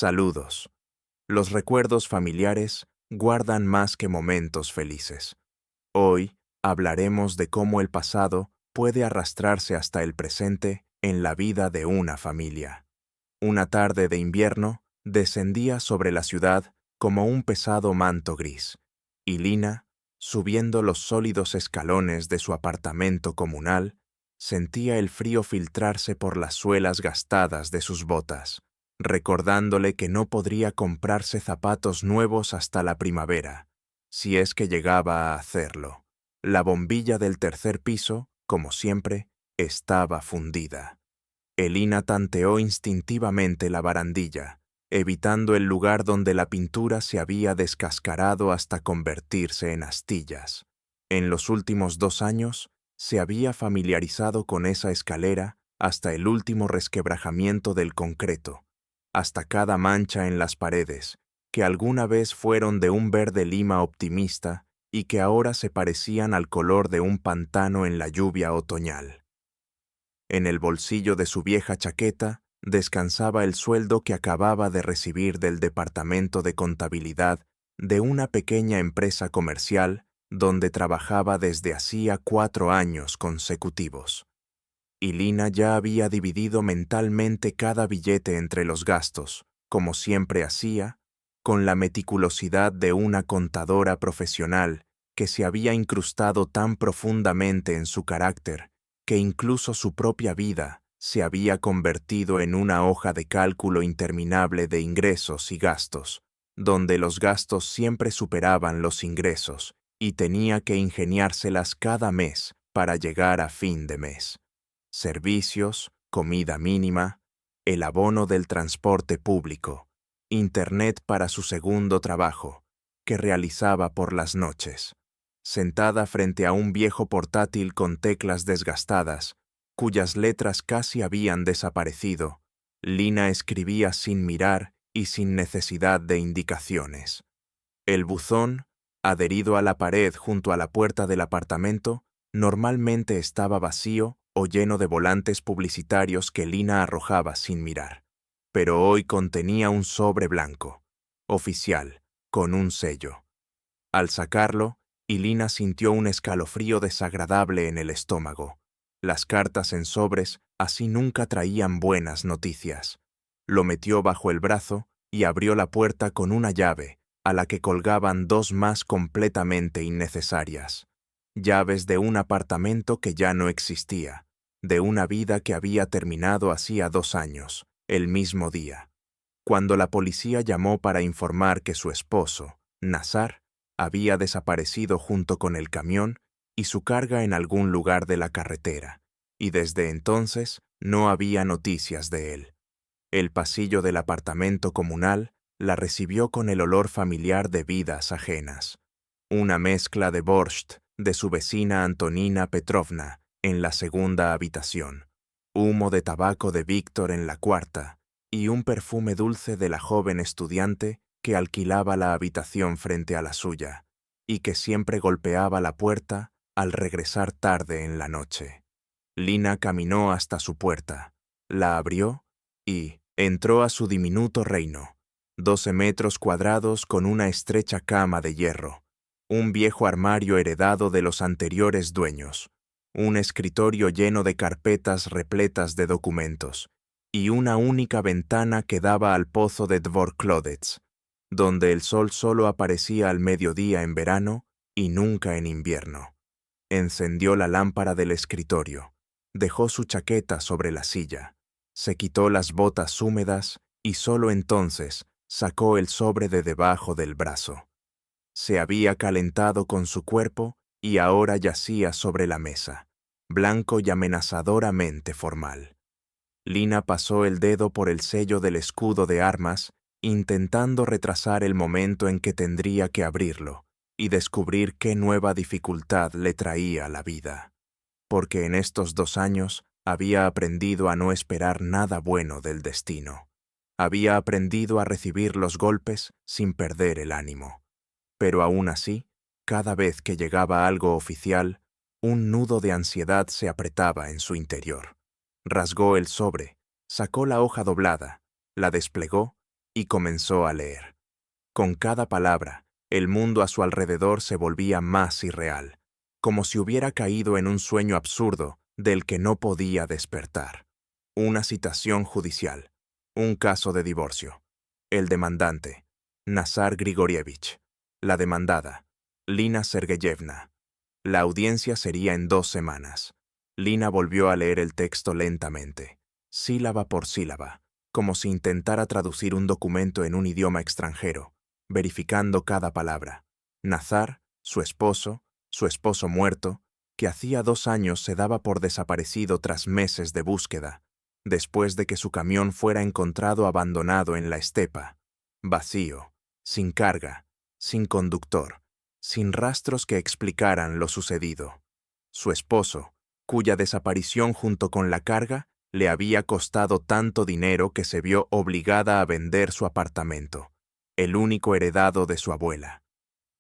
Saludos. Los recuerdos familiares guardan más que momentos felices. Hoy hablaremos de cómo el pasado puede arrastrarse hasta el presente en la vida de una familia. Una tarde de invierno descendía sobre la ciudad como un pesado manto gris, y Lina, subiendo los sólidos escalones de su apartamento comunal, sentía el frío filtrarse por las suelas gastadas de sus botas, recordándole que no podría comprarse zapatos nuevos hasta la primavera, si es que llegaba a hacerlo. La bombilla del tercer piso, como siempre, estaba fundida. Elina tanteó instintivamente la barandilla, evitando el lugar donde la pintura se había descascarado hasta convertirse en astillas. En los últimos 2 años, se había familiarizado con esa escalera hasta el último resquebrajamiento del concreto, hasta cada mancha en las paredes, que alguna vez fueron de un verde lima optimista y que ahora se parecían al color de un pantano en la lluvia otoñal. En el bolsillo de su vieja chaqueta descansaba el sueldo que acababa de recibir del departamento de contabilidad de una pequeña empresa comercial donde trabajaba desde hacía 4 años consecutivos. Y Lina ya había dividido mentalmente cada billete entre los gastos, como siempre hacía, con la meticulosidad de una contadora profesional que se había incrustado tan profundamente en su carácter que incluso su propia vida se había convertido en una hoja de cálculo interminable de ingresos y gastos, donde los gastos siempre superaban los ingresos y tenía que ingeniárselas cada mes para llegar a fin de mes. Servicios, comida mínima, el abono del transporte público, internet para su segundo trabajo, que realizaba por las noches. Sentada frente a un viejo portátil con teclas desgastadas, cuyas letras casi habían desaparecido, Lina escribía sin mirar y sin necesidad de indicaciones. El buzón, adherido a la pared junto a la puerta del apartamento, normalmente estaba vacío o lleno de volantes publicitarios que Lina arrojaba sin mirar. Pero hoy contenía un sobre blanco, oficial, con un sello. Al sacarlo, Lina sintió un escalofrío desagradable en el estómago. Las cartas en sobres así nunca traían buenas noticias. Lo metió bajo el brazo y abrió la puerta con una llave, a la que colgaban 2 más completamente innecesarias. Llaves de un apartamento que ya no existía, de una vida que había terminado hacía 2 años, el mismo día. Cuando la policía llamó para informar que su esposo, Nazar, había desaparecido junto con el camión y su carga en algún lugar de la carretera, y desde entonces no había noticias de él. El pasillo del apartamento comunal la recibió con el olor familiar de vidas ajenas. Una mezcla de borscht de su vecina Antonina Petrovna en la segunda habitación, humo de tabaco de Víctor en la cuarta y un perfume dulce de la joven estudiante que alquilaba la habitación frente a la suya y que siempre golpeaba la puerta al regresar tarde en la noche. Lina caminó hasta su puerta, la abrió y entró a su diminuto reino, 12 metros cuadrados con una estrecha cama de hierro, un viejo armario heredado de los anteriores dueños, un escritorio lleno de carpetas repletas de documentos y una única ventana que daba al pozo de Dvorklodets, donde el sol solo aparecía al mediodía en verano y nunca en invierno. Encendió la lámpara del escritorio, dejó su chaqueta sobre la silla, se quitó las botas húmedas y solo entonces sacó el sobre de debajo del brazo. Se había calentado con su cuerpo y ahora yacía sobre la mesa, blanco y amenazadoramente formal. Lina pasó el dedo por el sello del escudo de armas, intentando retrasar el momento en que tendría que abrirlo y descubrir qué nueva dificultad le traía la vida. Porque en estos 2 años había aprendido a no esperar nada bueno del destino. Había aprendido a recibir los golpes sin perder el ánimo. Pero aún así, cada vez que llegaba algo oficial, un nudo de ansiedad se apretaba en su interior. Rasgó el sobre, sacó la hoja doblada, la desplegó y comenzó a leer. Con cada palabra, el mundo a su alrededor se volvía más irreal, como si hubiera caído en un sueño absurdo del que no podía despertar. Una citación judicial, un caso de divorcio. El demandante, Nazar Grigorievich. La demandada, Lina Sergeyevna. La audiencia sería en 2 semanas. Lina volvió a leer el texto lentamente, sílaba por sílaba, como si intentara traducir un documento en un idioma extranjero, verificando cada palabra. Nazar, su esposo muerto, que hacía 2 años se daba por desaparecido tras meses de búsqueda, después de que su camión fuera encontrado abandonado en la estepa, vacío, sin carga, sin conductor, sin rastros que explicaran lo sucedido. Su esposo, cuya desaparición junto con la carga le había costado tanto dinero que se vio obligada a vender su apartamento, el único heredado de su abuela.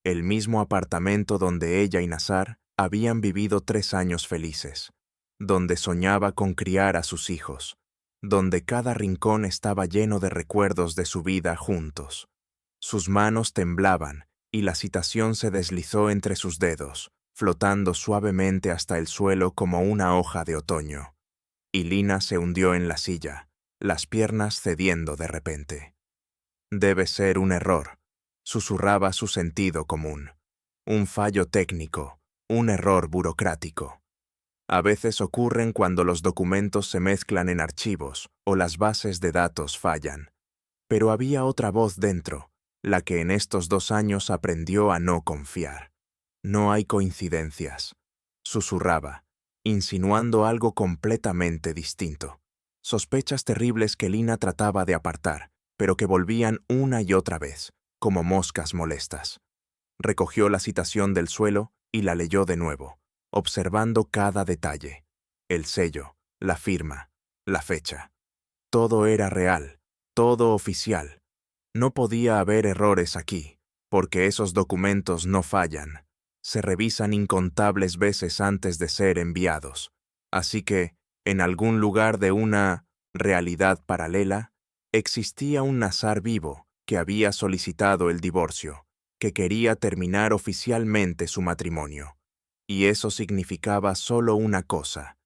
El mismo apartamento donde ella y Nazar habían vivido 3 años felices, donde soñaba con criar a sus hijos, donde cada rincón estaba lleno de recuerdos de su vida juntos. Sus manos temblaban y la citación se deslizó entre sus dedos, flotando suavemente hasta el suelo como una hoja de otoño. Y Lina se hundió en la silla, las piernas cediendo de repente. Debe ser un error, susurraba su sentido común. Un fallo técnico, un error burocrático. A veces ocurren cuando los documentos se mezclan en archivos o las bases de datos fallan. Pero había otra voz dentro, la que en estos 2 años aprendió a no confiar. No hay coincidencias, susurraba, insinuando algo completamente distinto. Sospechas terribles que Lina trataba de apartar, pero que volvían una y otra vez, como moscas molestas. Recogió la citación del suelo y la leyó de nuevo, observando cada detalle. El sello, la firma, la fecha. Todo era real, todo oficial. No podía haber errores aquí, porque esos documentos no fallan. Se revisan incontables veces antes de ser enviados. Así que, en algún lugar de una realidad paralela, existía un Nazar vivo que había solicitado el divorcio, que quería terminar oficialmente su matrimonio. Y eso significaba solo una cosa: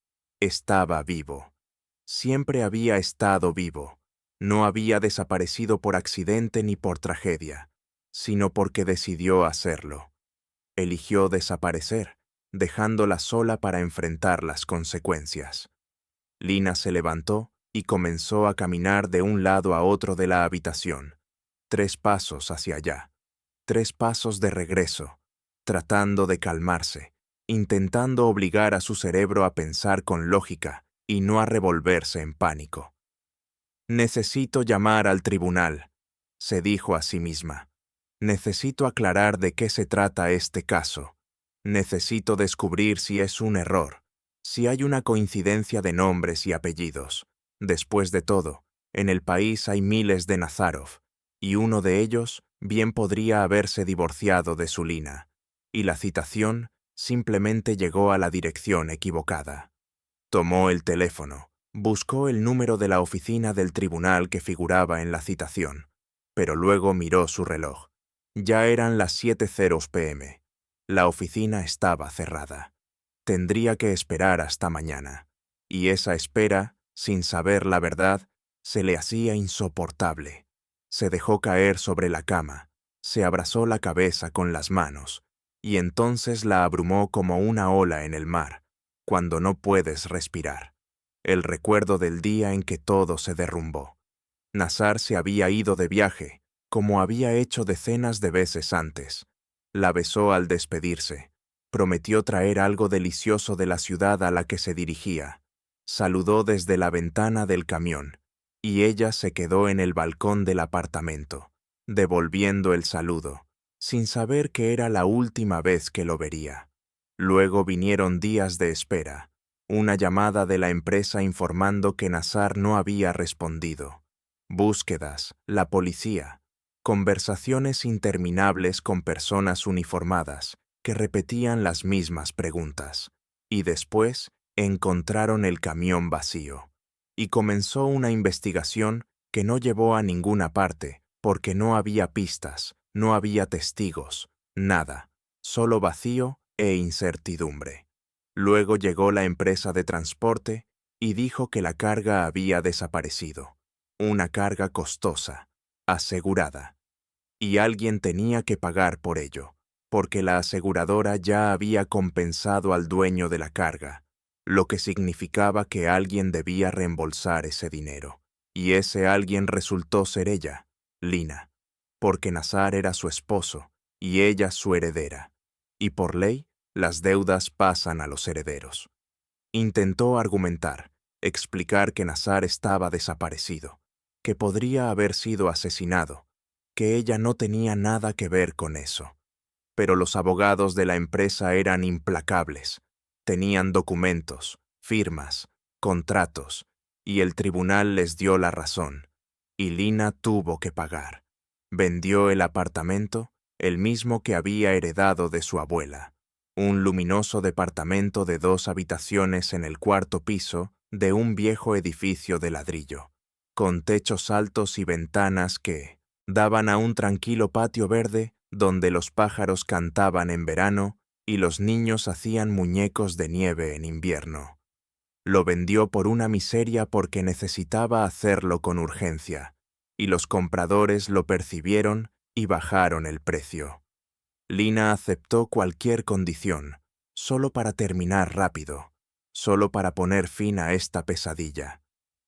estaba vivo. Siempre había estado vivo. No había desaparecido por accidente ni por tragedia, sino porque decidió hacerlo. Eligió desaparecer, dejándola sola para enfrentar las consecuencias. Lina se levantó y comenzó a caminar de un lado a otro de la habitación, 3 pasos hacia allá, 3 pasos de regreso, tratando de calmarse, intentando obligar a su cerebro a pensar con lógica y no a revolverse en pánico. Necesito llamar al tribunal, se dijo a sí misma. Necesito aclarar de qué se trata este caso. Necesito descubrir si es un error, si hay una coincidencia de nombres y apellidos. Después de todo, en el país hay miles de Nazarov, y uno de ellos bien podría haberse divorciado de su Lina, y la citación simplemente llegó a la dirección equivocada. Tomó el teléfono, buscó el número de la oficina del tribunal que figuraba en la citación, pero luego miró su reloj. Ya eran las 7:00 p.m. La oficina estaba cerrada. Tendría que esperar hasta mañana, y esa espera, sin saber la verdad, se le hacía insoportable. Se dejó caer sobre la cama, se abrazó la cabeza con las manos, y entonces la abrumó como una ola en el mar, cuando no puedes respirar. El recuerdo del día en que todo se derrumbó. Nazar se había ido de viaje, como había hecho decenas de veces antes. La besó al despedirse. Prometió traer algo delicioso de la ciudad a la que se dirigía. Saludó desde la ventana del camión, y ella se quedó en el balcón del apartamento, devolviendo el saludo, sin saber que era la última vez que lo vería. Luego vinieron días de espera, una llamada de la empresa informando que Nazar no había respondido. Búsquedas, la policía, conversaciones interminables con personas uniformadas que repetían las mismas preguntas. Y después encontraron el camión vacío. Y comenzó una investigación que no llevó a ninguna parte, porque no había pistas, no había testigos, nada, solo vacío e incertidumbre. Luego llegó la empresa de transporte y dijo que la carga había desaparecido. Una carga costosa, asegurada. Y alguien tenía que pagar por ello, porque la aseguradora ya había compensado al dueño de la carga, lo que significaba que alguien debía reembolsar ese dinero. Y ese alguien resultó ser ella, Lina, porque Nazar era su esposo y ella su heredera. Y por ley, las deudas pasan a los herederos. Intentó argumentar, explicar que Nazar estaba desaparecido, que podría haber sido asesinado, que ella no tenía nada que ver con eso. Pero los abogados de la empresa eran implacables. Tenían documentos, firmas, contratos, y el tribunal les dio la razón. Y Lina tuvo que pagar. Vendió el apartamento, el mismo que había heredado de su abuela. Un luminoso departamento de 2 habitaciones en el 4º piso de un viejo edificio de ladrillo, con techos altos y ventanas que daban a un tranquilo patio verde donde los pájaros cantaban en verano y los niños hacían muñecos de nieve en invierno. Lo vendió por una miseria porque necesitaba hacerlo con urgencia, y los compradores lo percibieron y bajaron el precio. Lina aceptó cualquier condición, solo para terminar rápido, solo para poner fin a esta pesadilla.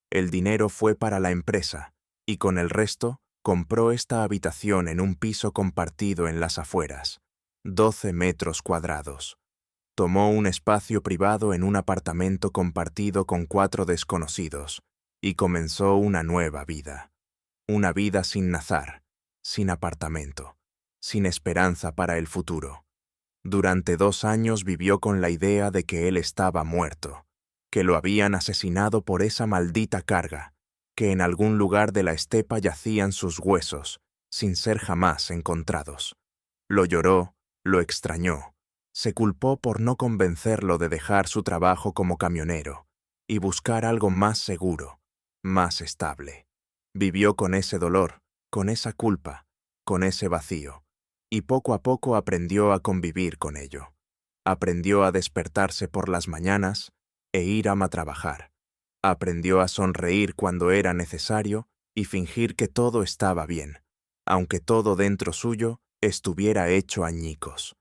El dinero fue para la empresa, y con el resto compró esta habitación en un piso compartido en las afueras, 12 metros cuadrados. Tomó un espacio privado en un apartamento compartido con 4 desconocidos, y comenzó una nueva vida. Una vida sin Nazar, sin apartamento, sin esperanza para el futuro. Durante 2 años vivió con la idea de que él estaba muerto, que lo habían asesinado por esa maldita carga, que en algún lugar de la estepa yacían sus huesos, sin ser jamás encontrados. Lo lloró, lo extrañó, se culpó por no convencerlo de dejar su trabajo como camionero y buscar algo más seguro, más estable. Vivió con ese dolor, con esa culpa, con ese vacío, y poco a poco aprendió a convivir con ello. Aprendió a despertarse por las mañanas e ir a trabajar. Aprendió a sonreír cuando era necesario y fingir que todo estaba bien, aunque todo dentro suyo estuviera hecho añicos.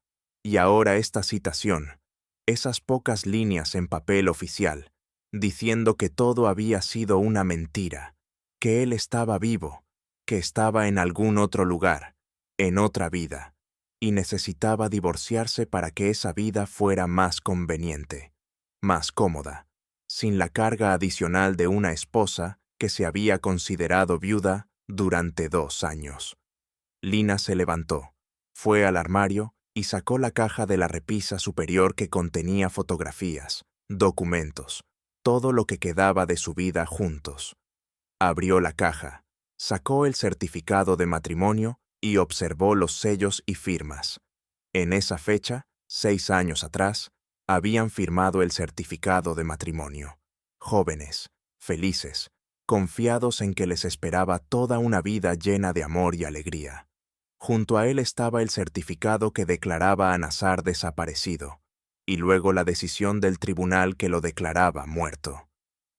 Y ahora esta citación, esas pocas líneas en papel oficial, diciendo que todo había sido una mentira, que él estaba vivo, que estaba en algún otro lugar, en otra vida, y necesitaba divorciarse para que esa vida fuera más conveniente, más cómoda, sin la carga adicional de una esposa que se había considerado viuda durante 2 años. Lina se levantó, fue al armario y sacó la caja de la repisa superior que contenía fotografías, documentos, todo lo que quedaba de su vida juntos. Abrió la caja, sacó el certificado de matrimonio y observó los sellos y firmas. En esa fecha, 6 años atrás, habían firmado el certificado de matrimonio. Jóvenes, felices, confiados en que les esperaba toda una vida llena de amor y alegría. Junto a él estaba el certificado que declaraba a Nazar desaparecido, y luego la decisión del tribunal que lo declaraba muerto.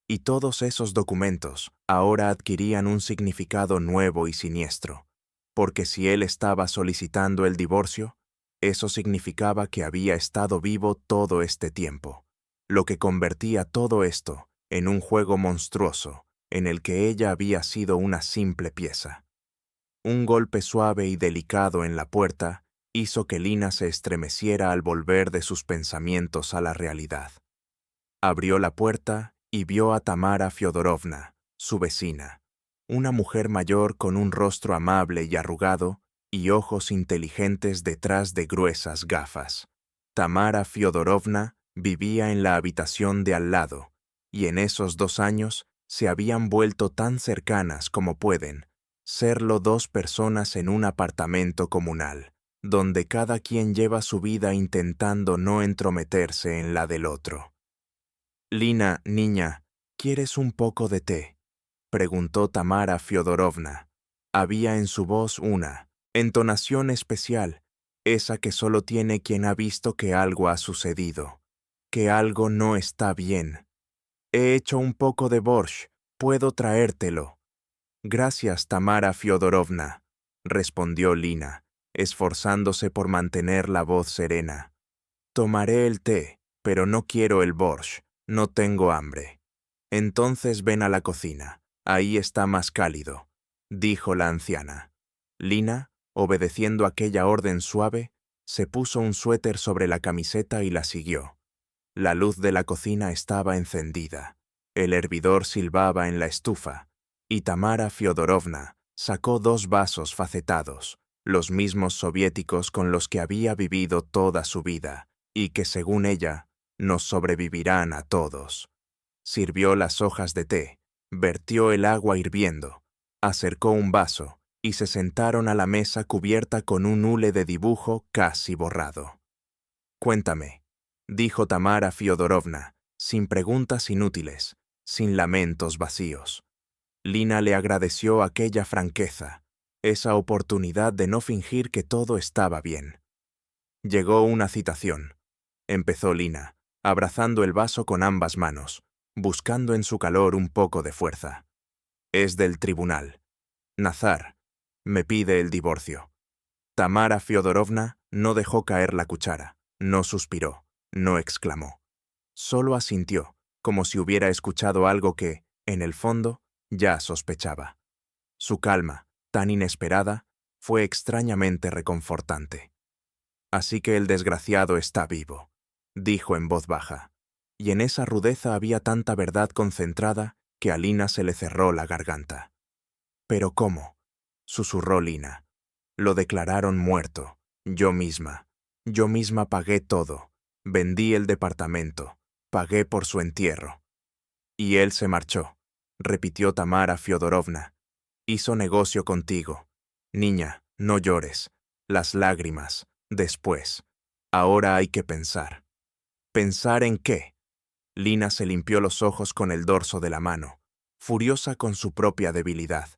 Y todos esos documentos ahora adquirían un significado nuevo y siniestro, porque si él estaba solicitando el divorcio, eso significaba que había estado vivo todo este tiempo, lo que convertía todo esto en un juego monstruoso en el que ella había sido una simple pieza. Un golpe suave y delicado en la puerta hizo que Lina se estremeciera al volver de sus pensamientos a la realidad. Abrió la puerta y vio a Tamara Fyodorovna, su vecina, una mujer mayor con un rostro amable y arrugado y ojos inteligentes detrás de gruesas gafas. Tamara Fyodorovna vivía en la habitación de al lado, y en esos 2 años se habían vuelto tan cercanas como pueden serlo 2 personas en un apartamento comunal, donde cada quien lleva su vida intentando no entrometerse en la del otro. «Lina, niña, ¿quieres un poco de té?», preguntó Tamara Fyodorovna. Había en su voz una entonación especial, esa que solo tiene quien ha visto que algo ha sucedido, que algo no está bien. He hecho un poco de borsch, puedo traértelo. Gracias, Tamara Fiodorovna, respondió Lina, esforzándose por mantener la voz serena. Tomaré el té, pero no quiero el borsch, no tengo hambre. Entonces ven a la cocina, ahí está más cálido, dijo la anciana. Lina, obedeciendo aquella orden suave, se puso un suéter sobre la camiseta y la siguió. La luz de la cocina estaba encendida, el hervidor silbaba en la estufa, y Tamara Fiodorovna sacó 2 vasos facetados, los mismos soviéticos con los que había vivido toda su vida, y que, según ella, nos sobrevivirán a todos. Sirvió las hojas de té, vertió el agua hirviendo, acercó un vaso, y se sentaron a la mesa cubierta con un hule de dibujo casi borrado. «Cuéntame», dijo Tamara Fiodorovna, sin preguntas inútiles, sin lamentos vacíos. Lina le agradeció aquella franqueza, esa oportunidad de no fingir que todo estaba bien. Llegó una citación. Empezó Lina, abrazando el vaso con ambas manos, buscando en su calor un poco de fuerza. Es del tribunal. Nazar me pide el divorcio. Tamara Fiodorovna no dejó caer la cuchara, no suspiró, no exclamó. Solo asintió, como si hubiera escuchado algo que, en el fondo, ya sospechaba. Su calma, tan inesperada, fue extrañamente reconfortante. «Así que el desgraciado está vivo», dijo en voz baja, y en esa rudeza había tanta verdad concentrada que a Lina se le cerró la garganta. «¿Pero cómo?», susurró Lina. «Lo declararon muerto. Yo misma pagué todo. Vendí el departamento. Pagué por su entierro». «Y él se marchó», repitió Tamara Fiodorovna. «Hizo negocio contigo. Niña, no llores. Las lágrimas, después. Ahora hay que pensar». «¿Pensar en qué?». Lina se limpió los ojos con el dorso de la mano, furiosa con su propia debilidad.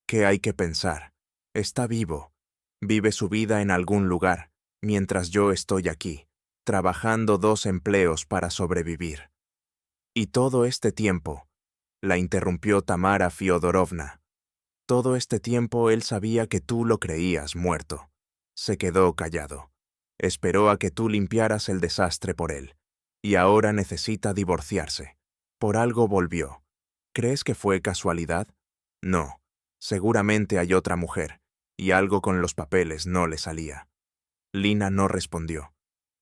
«¿Qué hay que pensar? Está vivo. Vive su vida en algún lugar, mientras yo estoy aquí, trabajando 2 empleos para sobrevivir». «Y todo este tiempo», la interrumpió Tamara Fiodorovna, «todo este tiempo él sabía que tú lo creías muerto. Se quedó callado. Esperó a que tú limpiaras el desastre por él. Y ahora necesita divorciarse. Por algo volvió. ¿Crees que fue casualidad? No. Seguramente hay otra mujer, y algo con los papeles no le salía». Lina no respondió,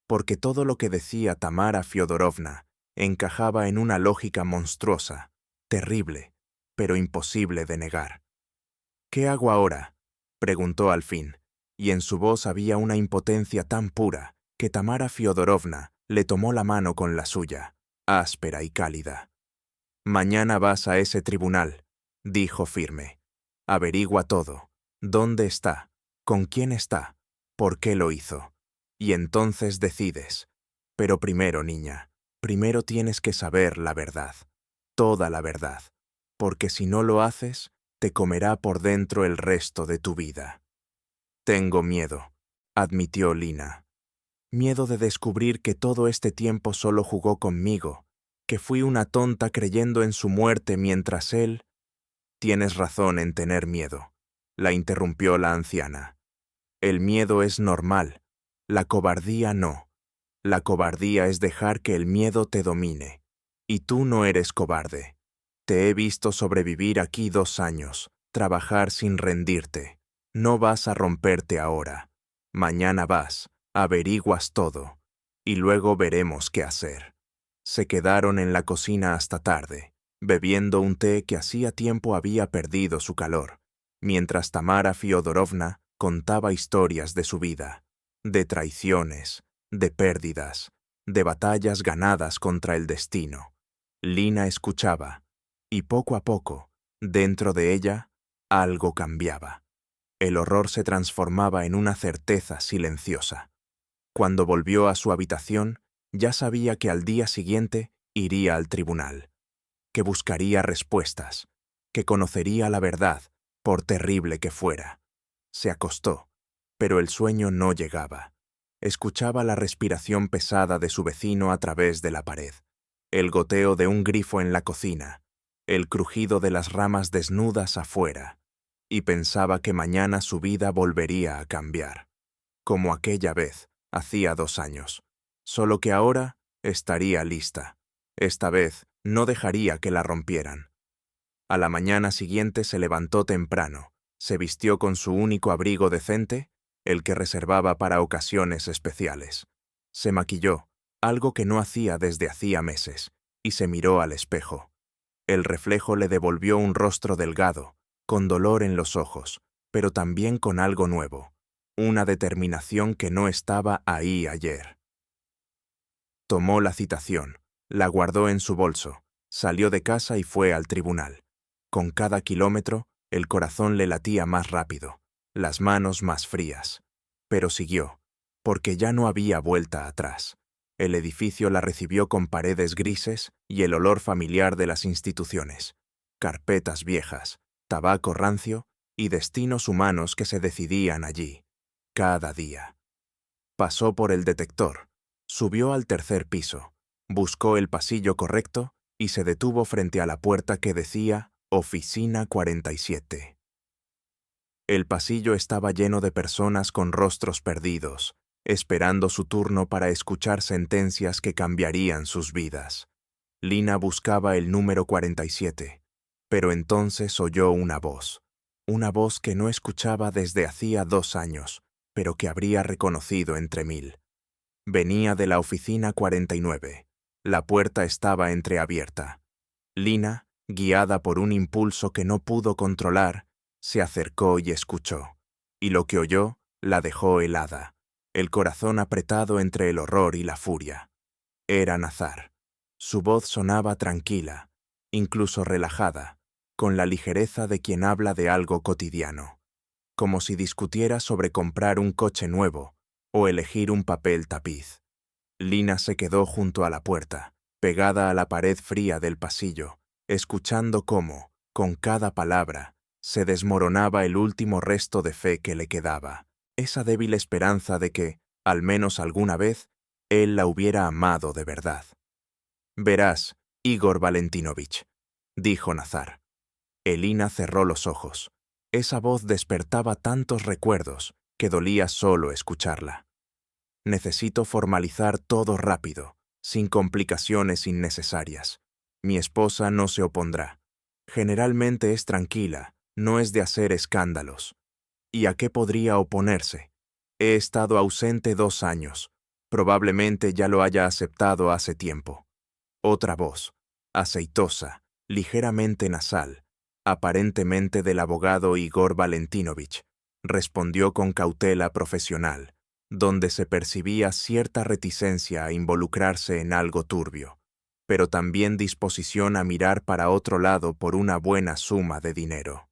porque todo lo que decía Tamara Fiodorovna encajaba en una lógica monstruosa, terrible, pero imposible de negar. «¿Qué hago ahora?», preguntó al fin, y en su voz había una impotencia tan pura que Tamara Fiodorovna le tomó la mano con la suya, áspera y cálida. «Mañana vas a ese tribunal», dijo firme. «Averigua todo. ¿Dónde está? ¿Con quién está? ¿Por qué lo hizo? Y entonces decides. Pero primero, niña, primero tienes que saber la verdad, toda la verdad, porque si no lo haces, te comerá por dentro el resto de tu vida». «Tengo miedo», admitió Lina. «Miedo de descubrir que todo este tiempo solo jugó conmigo, que fui una tonta creyendo en su muerte mientras él...». «Tienes razón en tener miedo», la interrumpió la anciana. «El miedo es normal, la cobardía no. La cobardía es dejar que el miedo te domine. Y tú no eres cobarde. Te he visto sobrevivir aquí 2 años, trabajar sin rendirte. No vas a romperte ahora. Mañana vas, averiguas todo, y luego veremos qué hacer». Se quedaron en la cocina hasta tarde, bebiendo un té que hacía tiempo había perdido su calor, mientras Tamara Fiodorovna contaba historias de su vida, de traiciones, de pérdidas, de batallas ganadas contra el destino. Lina escuchaba, y poco a poco, dentro de ella, algo cambiaba. El horror se transformaba en una certeza silenciosa. Cuando volvió a su habitación, ya sabía que al día siguiente iría al tribunal, que buscaría respuestas, que conocería la verdad, por terrible que fuera. Se acostó, pero el sueño no llegaba. Escuchaba la respiración pesada de su vecino a través de la pared, el goteo de un grifo en la cocina, el crujido de las ramas desnudas afuera, y pensaba que mañana su vida volvería a cambiar, como aquella vez, hacía 2 años, solo que ahora estaría lista. Esta vez no dejaría que la rompieran. A la mañana siguiente se levantó temprano, se vistió con su único abrigo decente, el que reservaba para ocasiones especiales. Se maquilló, algo que no hacía desde hacía meses, y se miró al espejo. El reflejo le devolvió un rostro delgado, con dolor en los ojos, pero también con algo nuevo, una determinación que no estaba ahí ayer. Tomó la citación, la guardó en su bolso, salió de casa y fue al tribunal. Con cada kilómetro, el corazón le latía más rápido, las manos más frías. Pero siguió, porque ya no había vuelta atrás. El edificio la recibió con paredes grises y el olor familiar de las instituciones, carpetas viejas, tabaco rancio y destinos humanos que se decidían allí, cada día. Pasó por el detector, subió al 3er piso, buscó el pasillo correcto y se detuvo frente a la puerta que decía Oficina 47. El pasillo estaba lleno de personas con rostros perdidos, esperando su turno para escuchar sentencias que cambiarían sus vidas. Lina buscaba el número 47, pero entonces oyó una voz que no escuchaba desde hacía 2 años, pero que habría reconocido entre 1000. Venía de la oficina 49. La puerta estaba entreabierta. Lina, guiada por un impulso que no pudo controlar, se acercó y escuchó, y lo que oyó la dejó helada, el corazón apretado entre el horror y la furia. Era Nazar. Su voz sonaba tranquila, incluso relajada, con la ligereza de quien habla de algo cotidiano, como si discutiera sobre comprar un coche nuevo o elegir un papel tapiz. Lina se quedó junto a la puerta, pegada a la pared fría del pasillo, escuchando cómo, con cada palabra, se desmoronaba el último resto de fe que le quedaba, esa débil esperanza de que, al menos alguna vez, él la hubiera amado de verdad. «Verás, Igor Valentinovich», dijo Nazar. Elina cerró los ojos. Esa voz despertaba tantos recuerdos que dolía solo escucharla. «Necesito formalizar todo rápido, sin complicaciones innecesarias. Mi esposa no se opondrá. Generalmente es tranquila, no es de hacer escándalos. ¿Y a qué podría oponerse? He estado ausente 2 años. Probablemente ya lo haya aceptado hace tiempo». Otra voz, aceitosa, ligeramente nasal, aparentemente del abogado Igor Valentinovich, respondió con cautela profesional, donde se percibía cierta reticencia a involucrarse en algo turbio, pero también disposición a mirar para otro lado por una buena suma de dinero.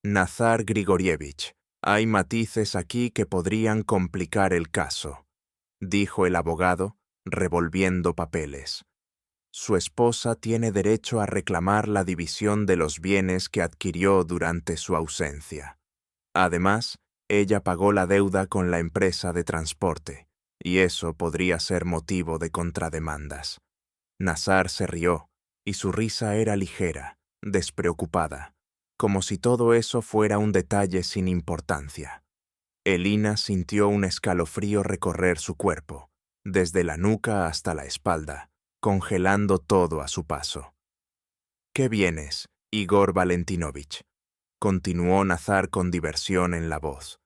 «Nazar Grigorievich, hay matices aquí que podrían complicar el caso», dijo el abogado, revolviendo papeles. «Su esposa tiene derecho a reclamar la división de los bienes que adquirió durante su ausencia. Además, ella pagó la deuda con la empresa de transporte, y eso podría ser motivo de contrademandas». Nazar se rió, y su risa era ligera, despreocupada, como si todo eso fuera un detalle sin importancia. Elina sintió un escalofrío recorrer su cuerpo, desde la nuca hasta la espalda, congelando todo a su paso. «¿Qué bienes, Igor Valentinovich?», continuó Nazar con diversión en la voz.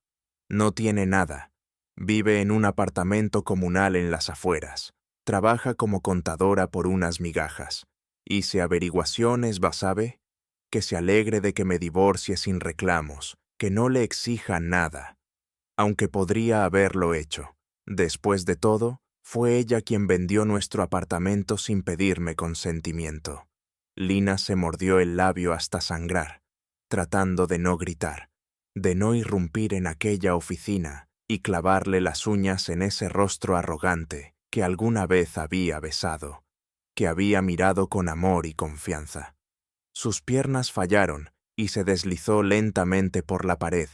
«No tiene nada. Vive en un apartamento comunal en las afueras. Trabaja como contadora por unas migajas. Hice averiguaciones, ¿sabe? Que se alegre de que me divorcie sin reclamos, que no le exija nada. Aunque podría haberlo hecho. Después de todo, fue ella quien vendió nuestro apartamento sin pedirme consentimiento». Lina se mordió el labio hasta sangrar, tratando de no gritar, de no irrumpir en aquella oficina y clavarle las uñas en ese rostro arrogante que alguna vez había besado, que había mirado con amor y confianza. Sus piernas fallaron y se deslizó lentamente por la pared,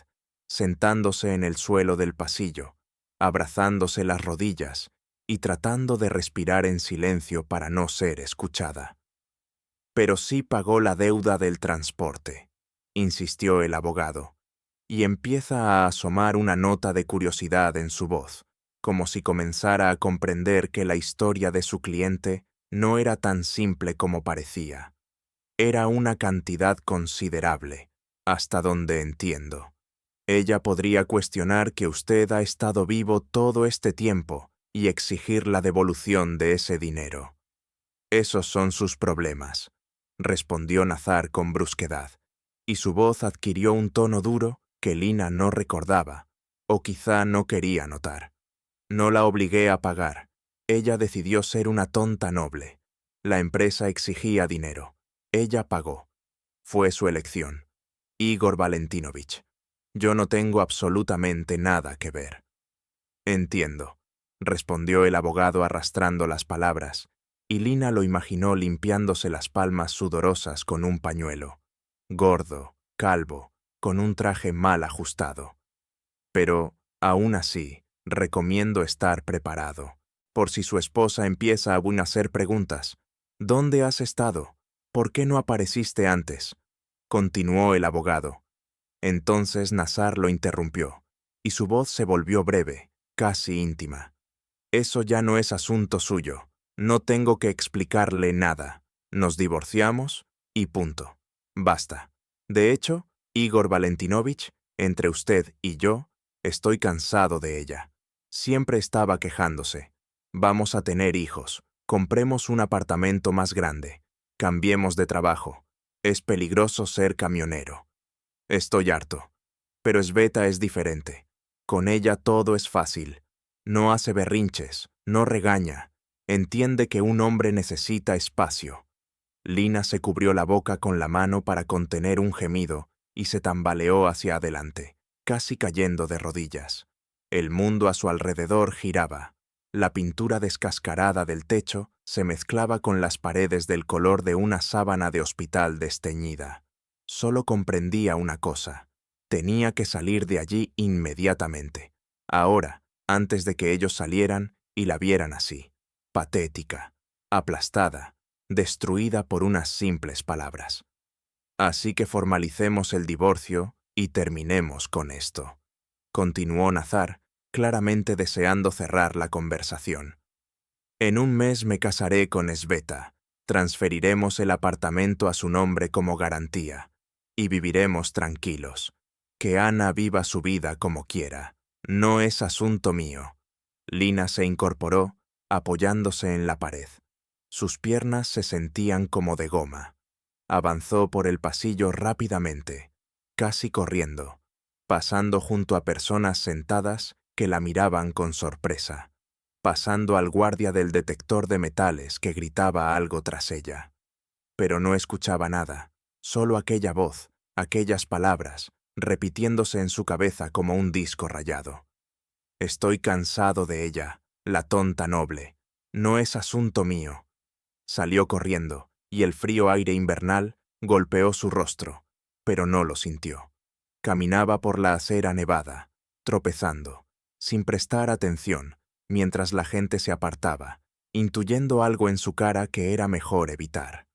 sentándose en el suelo del pasillo, abrazándose las rodillas y tratando de respirar en silencio para no ser escuchada. Pero sí pagó la deuda del transporte, insistió el abogado, y empieza a asomar una nota de curiosidad en su voz, como si comenzara a comprender que la historia de su cliente no era tan simple como parecía. Era una cantidad considerable, hasta donde entiendo. Ella podría cuestionar que usted ha estado vivo todo este tiempo y exigir la devolución de ese dinero. Esos son sus problemas, respondió Nazar con brusquedad, y su voz adquirió un tono duro que Lina no recordaba, o quizá no quería notar. No la obligué a pagar. Ella decidió ser una tonta noble. La empresa exigía dinero. Ella pagó. Fue su elección. Igor Valentinovich. Yo no tengo absolutamente nada que ver. Entiendo, respondió el abogado arrastrando las palabras, y Lina lo imaginó limpiándose las palmas sudorosas con un pañuelo. Gordo, calvo, con un traje mal ajustado. Pero, aún así, recomiendo estar preparado, por si su esposa empieza a hacer preguntas. ¿Dónde has estado? ¿Por qué no apareciste antes? Continuó el abogado. Entonces Nazar lo interrumpió, y su voz se volvió breve, casi íntima. Eso ya no es asunto suyo. No tengo que explicarle nada. Nos divorciamos y punto. Basta. De hecho, Igor Valentinovich, entre usted y yo, estoy cansado de ella. Siempre estaba quejándose. Vamos a tener hijos. Compremos un apartamento más grande. Cambiemos de trabajo. Es peligroso ser camionero. Estoy harto. Pero Sveta es diferente. Con ella todo es fácil. No hace berrinches, no regaña. Entiende que un hombre necesita espacio. Lina se cubrió la boca con la mano para contener un gemido y se tambaleó hacia adelante, casi cayendo de rodillas. El mundo a su alrededor giraba. La pintura descascarada del techo se mezclaba con las paredes del color de una sábana de hospital desteñida. Solo comprendía una cosa. Tenía que salir de allí inmediatamente. Ahora, antes de que ellos salieran y la vieran así, patética, aplastada, destruida por unas simples palabras. Así que formalicemos el divorcio y terminemos con esto. Continuó Nazar, claramente deseando cerrar la conversación. En un mes me casaré con Sveta. Transferiremos el apartamento a su nombre como garantía y viviremos tranquilos. Que Ana viva su vida como quiera. No es asunto mío. Lina se incorporó, apoyándose en la pared. Sus piernas se sentían como de goma. Avanzó por el pasillo rápidamente, casi corriendo, pasando junto a personas sentadas que la miraban con sorpresa, pasando al guardia del detector de metales que gritaba algo tras ella. Pero no escuchaba nada, solo aquella voz, aquellas palabras, repitiéndose en su cabeza como un disco rayado. Estoy cansado de ella, la tonta noble. No es asunto mío. Salió corriendo, y el frío aire invernal golpeó su rostro, pero no lo sintió. Caminaba por la acera nevada, tropezando, sin prestar atención, mientras la gente se apartaba, intuyendo algo en su cara que era mejor evitar.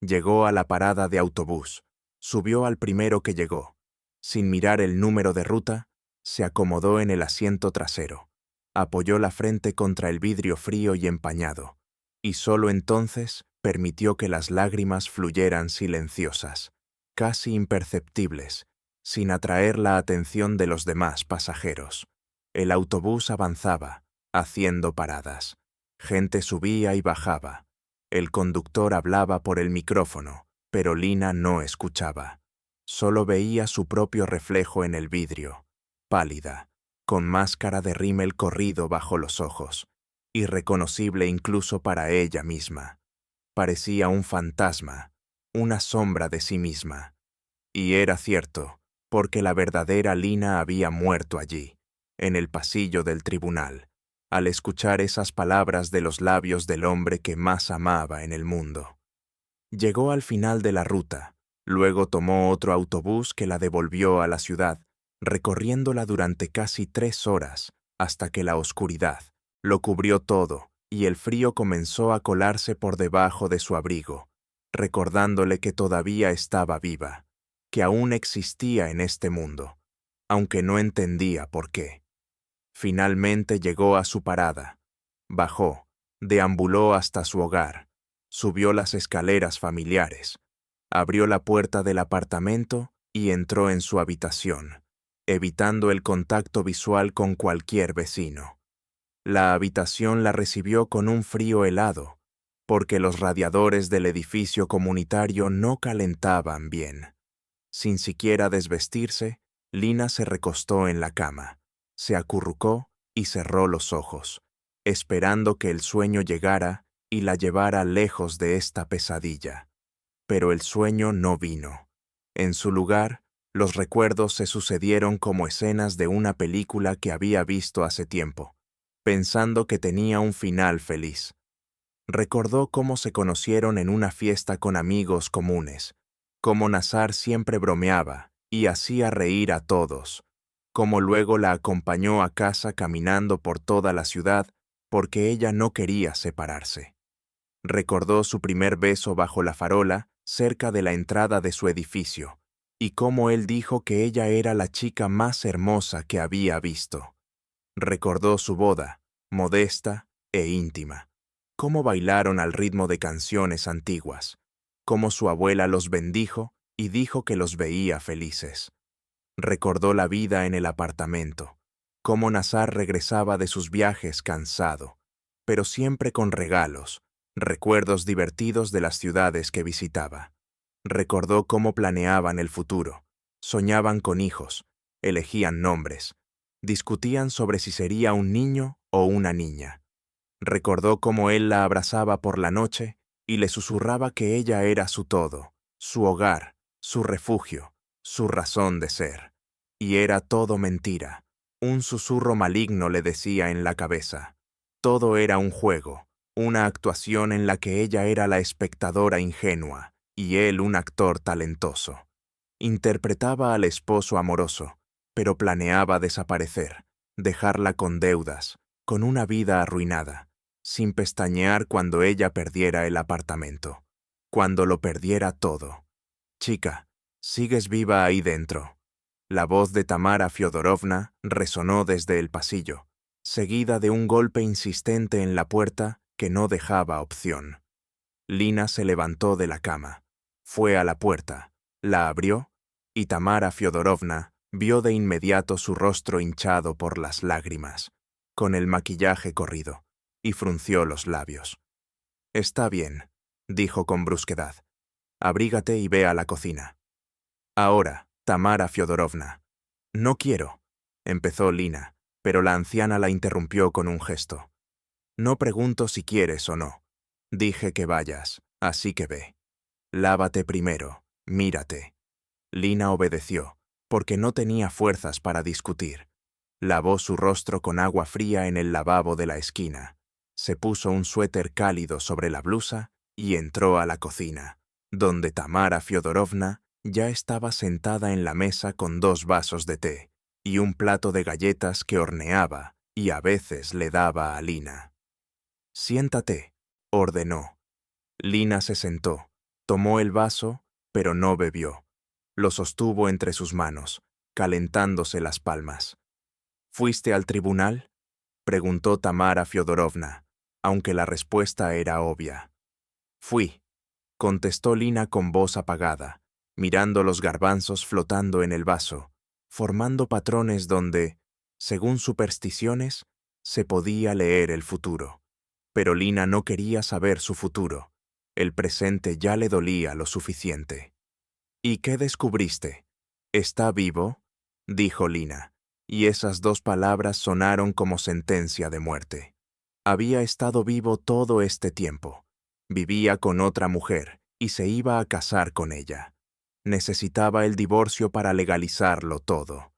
Llegó a la parada de autobús, subió al primero que llegó. Sin mirar el número de ruta, se acomodó en el asiento trasero, apoyó la frente contra el vidrio frío y empañado, y solo entonces permitió que las lágrimas fluyeran silenciosas, casi imperceptibles, sin atraer la atención de los demás pasajeros. El autobús avanzaba, haciendo paradas. Gente subía y bajaba. El conductor hablaba por el micrófono, pero Lina no escuchaba. Solo veía su propio reflejo en el vidrio, pálida, con máscara de rímel corrido bajo los ojos, irreconocible incluso para ella misma. Parecía un fantasma, una sombra de sí misma. Y era cierto, porque la verdadera Lina había muerto allí, en el pasillo del tribunal, al escuchar esas palabras de los labios del hombre que más amaba en el mundo. Llegó al final de la ruta, Luego tomó otro autobús que la devolvió a la ciudad, recorriéndola durante casi 3 horas, hasta que la oscuridad lo cubrió todo y el frío comenzó a colarse por debajo de su abrigo, recordándole que todavía estaba viva, que aún existía en este mundo, aunque no entendía por qué. Finalmente llegó a su parada, bajó, deambuló hasta su hogar, subió las escaleras familiares, abrió la puerta del apartamento y entró en su habitación, evitando el contacto visual con cualquier vecino. La habitación la recibió con un frío helado, porque los radiadores del edificio comunitario no calentaban bien. Sin siquiera desvestirse, Lina se recostó en la cama, se acurrucó y cerró los ojos, esperando que el sueño llegara y la llevara lejos de esta pesadilla. Pero el sueño no vino. En su lugar, los recuerdos se sucedieron como escenas de una película que había visto hace tiempo, pensando que tenía un final feliz. Recordó cómo se conocieron en una fiesta con amigos comunes, cómo Nazar siempre bromeaba y hacía reír a todos, cómo luego la acompañó a casa caminando por toda la ciudad porque ella no quería separarse. Recordó su primer beso bajo la farola cerca de la entrada de su edificio y cómo él dijo que ella era la chica más hermosa que había visto. Recordó su boda, modesta e íntima, cómo bailaron al ritmo de canciones antiguas, cómo su abuela los bendijo y dijo que los veía felices. Recordó la vida en el apartamento, cómo Nazar regresaba de sus viajes cansado, pero siempre con regalos, recuerdos divertidos de las ciudades que visitaba. Recordó cómo planeaban el futuro, soñaban con hijos, elegían nombres, discutían sobre si sería un niño o una niña. Recordó cómo él la abrazaba por la noche y le susurraba que ella era su todo, su hogar, su refugio, su razón de ser. Y era todo mentira. Un susurro maligno le decía en la cabeza. Todo era un juego, una actuación en la que ella era la espectadora ingenua y él un actor talentoso. Interpretaba al esposo amoroso, pero planeaba desaparecer, dejarla con deudas, con una vida arruinada, sin pestañear cuando ella perdiera el apartamento, cuando lo perdiera todo. Chica, sigues viva ahí dentro. La voz de Tamara Fyodorovna resonó desde el pasillo, seguida de un golpe insistente en la puerta que no dejaba opción. Lina se levantó de la cama, fue a la puerta, la abrió, y Tamara Fyodorovna vio de inmediato su rostro hinchado por las lágrimas, con el maquillaje corrido, y frunció los labios. «Está bien», dijo con brusquedad. «Abrígate y ve a la cocina». «Ahora, Tamara Fyodorovna». «No quiero», empezó Lina, pero la anciana la interrumpió con un gesto. «No pregunto si quieres o no. Dije que vayas, así que ve. Lávate primero, mírate». Lina obedeció, porque no tenía fuerzas para discutir. Lavó su rostro con agua fría en el lavabo de la esquina, se puso un suéter cálido sobre la blusa y entró a la cocina, donde Tamara Fyodorovna ya estaba sentada en la mesa con 2 vasos de té y un plato de galletas que horneaba y a veces le daba a Lina. «Siéntate», ordenó. Lina se sentó, tomó el vaso, pero no bebió. Lo sostuvo entre sus manos, calentándose las palmas. «¿Fuiste al tribunal?», preguntó Tamara Fyodorovna, aunque la respuesta era obvia. «Fui», contestó Lina con voz apagada, mirando los garbanzos flotando en el vaso, formando patrones donde, según supersticiones, se podía leer el futuro. Pero Lina no quería saber su futuro. El presente ya le dolía lo suficiente. «¿Y qué descubriste? ¿Está vivo?», dijo Lina, y esas 2 palabras sonaron como sentencia de muerte. Había estado vivo todo este tiempo. Vivía con otra mujer y se iba a casar con ella. Necesitaba el divorcio para legalizarlo todo.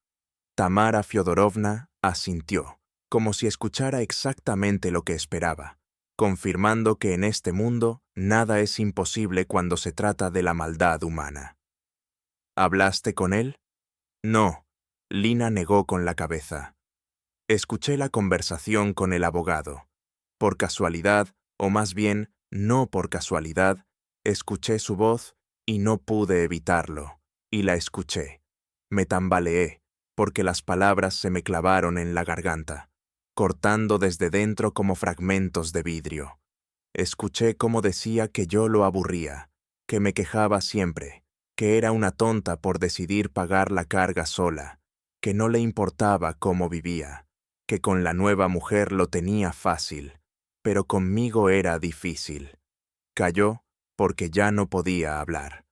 Tamara Fyodorovna asintió, como si escuchara exactamente lo que esperaba, confirmando que en este mundo nada es imposible cuando se trata de la maldad humana. ¿Hablaste con él? No, Lina negó con la cabeza. Escuché la conversación con el abogado. Por casualidad, o más bien, no por casualidad, escuché su voz y no pude evitarlo, y la escuché. Me tambaleé, porque las palabras se me clavaron en la garganta, cortando desde dentro como fragmentos de vidrio. Escuché cómo decía que yo lo aburría, que me quejaba siempre, que era una tonta por decidir pagar la carga sola, que no le importaba cómo vivía, que con la nueva mujer lo tenía fácil, pero conmigo era difícil. Calló porque ya no podía hablar.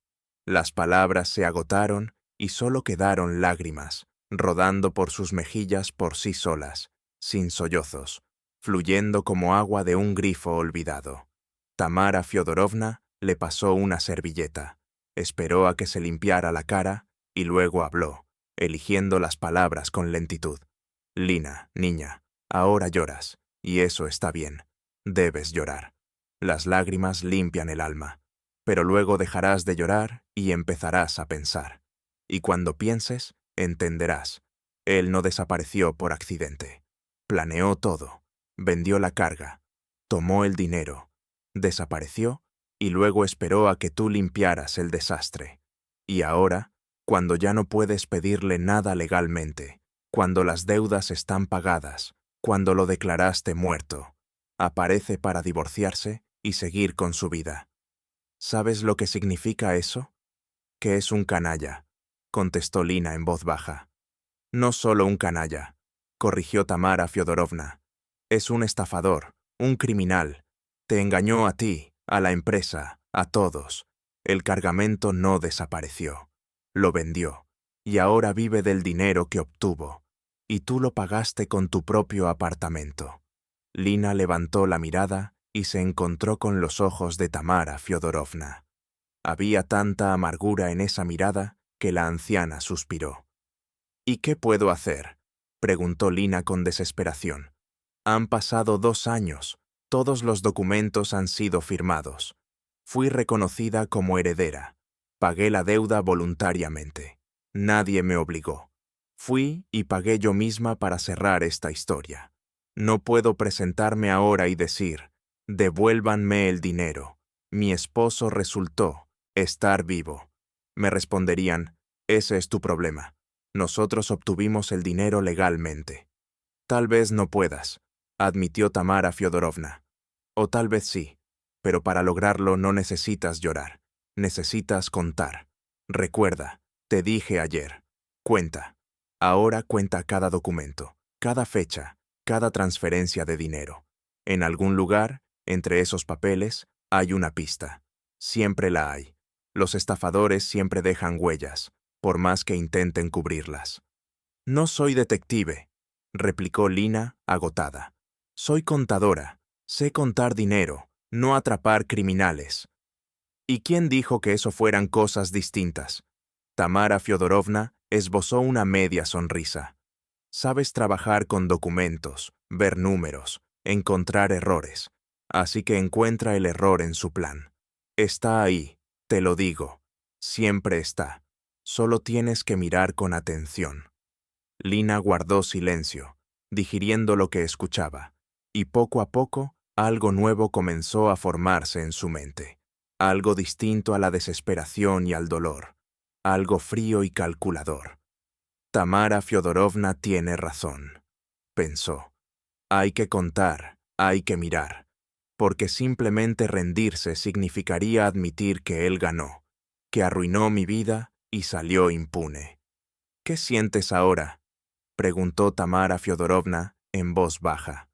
Las palabras se agotaron y solo quedaron lágrimas, rodando por sus mejillas por sí solas, sin sollozos, fluyendo como agua de un grifo olvidado. Tamara Fiodorovna le pasó una servilleta, esperó a que se limpiara la cara y luego habló, eligiendo las palabras con lentitud. Lina, niña, ahora lloras, y eso está bien. Debes llorar. Las lágrimas limpian el alma, pero luego dejarás de llorar y empezarás a pensar. Y cuando pienses, entenderás. Él no desapareció por accidente. Planeó todo, vendió la carga, tomó el dinero, desapareció y luego esperó a que tú limpiaras el desastre. Y ahora, cuando ya no puedes pedirle nada legalmente, cuando las deudas están pagadas, cuando lo declaraste muerto, aparece para divorciarse y seguir con su vida. ¿Sabes lo que significa eso? Que es un canalla, contestó Lina en voz baja. No solo un canalla, corrigió Tamara Fiodorovna. Es un estafador, un criminal. Te engañó a ti, a la empresa, a todos. El cargamento no desapareció. Lo vendió, y ahora vive del dinero que obtuvo. Y tú lo pagaste con tu propio apartamento. Lina levantó la mirada y se encontró con los ojos de Tamara Fiodorovna. Había tanta amargura en esa mirada que la anciana suspiró. ¿Y qué puedo hacer?, preguntó Lina con desesperación. Han pasado 2 años, todos los documentos han sido firmados. Fui reconocida como heredera. Pagué la deuda voluntariamente. Nadie me obligó. Fui y pagué yo misma para cerrar esta historia. No puedo presentarme ahora y decir, devuélvanme el dinero. Mi esposo resultó estar vivo. Me responderían, ese es tu problema. Nosotros obtuvimos el dinero legalmente. Tal vez no puedas, admitió Tamara Fiodorovna. O tal vez sí, pero para lograrlo no necesitas llorar. Necesitas contar. Recuerda, te dije ayer, cuenta. Ahora cuenta cada documento, cada fecha, cada transferencia de dinero. En algún lugar, entre esos papeles, hay una pista. Siempre la hay. Los estafadores siempre dejan huellas, por más que intenten cubrirlas. No soy detective, replicó Lina, agotada. Soy contadora. Sé contar dinero, no atrapar criminales. ¿Y quién dijo que eso fueran cosas distintas? Tamara Fiodorovna esbozó una media sonrisa. Sabes trabajar con documentos, ver números, encontrar errores. Así que encuentra el error en su plan. Está ahí, te lo digo. Siempre está. Solo tienes que mirar con atención. Lina guardó silencio, digiriendo lo que escuchaba, y poco a poco algo nuevo comenzó a formarse en su mente. Algo distinto a la desesperación y al dolor. Algo frío y calculador. Tamara Fiodorovna tiene razón, pensó. Hay que contar, hay que mirar, porque simplemente rendirse significaría admitir que él ganó, que arruinó mi vida y salió impune. ¿Qué sientes ahora?, preguntó Tamara Fiodorovna en voz baja.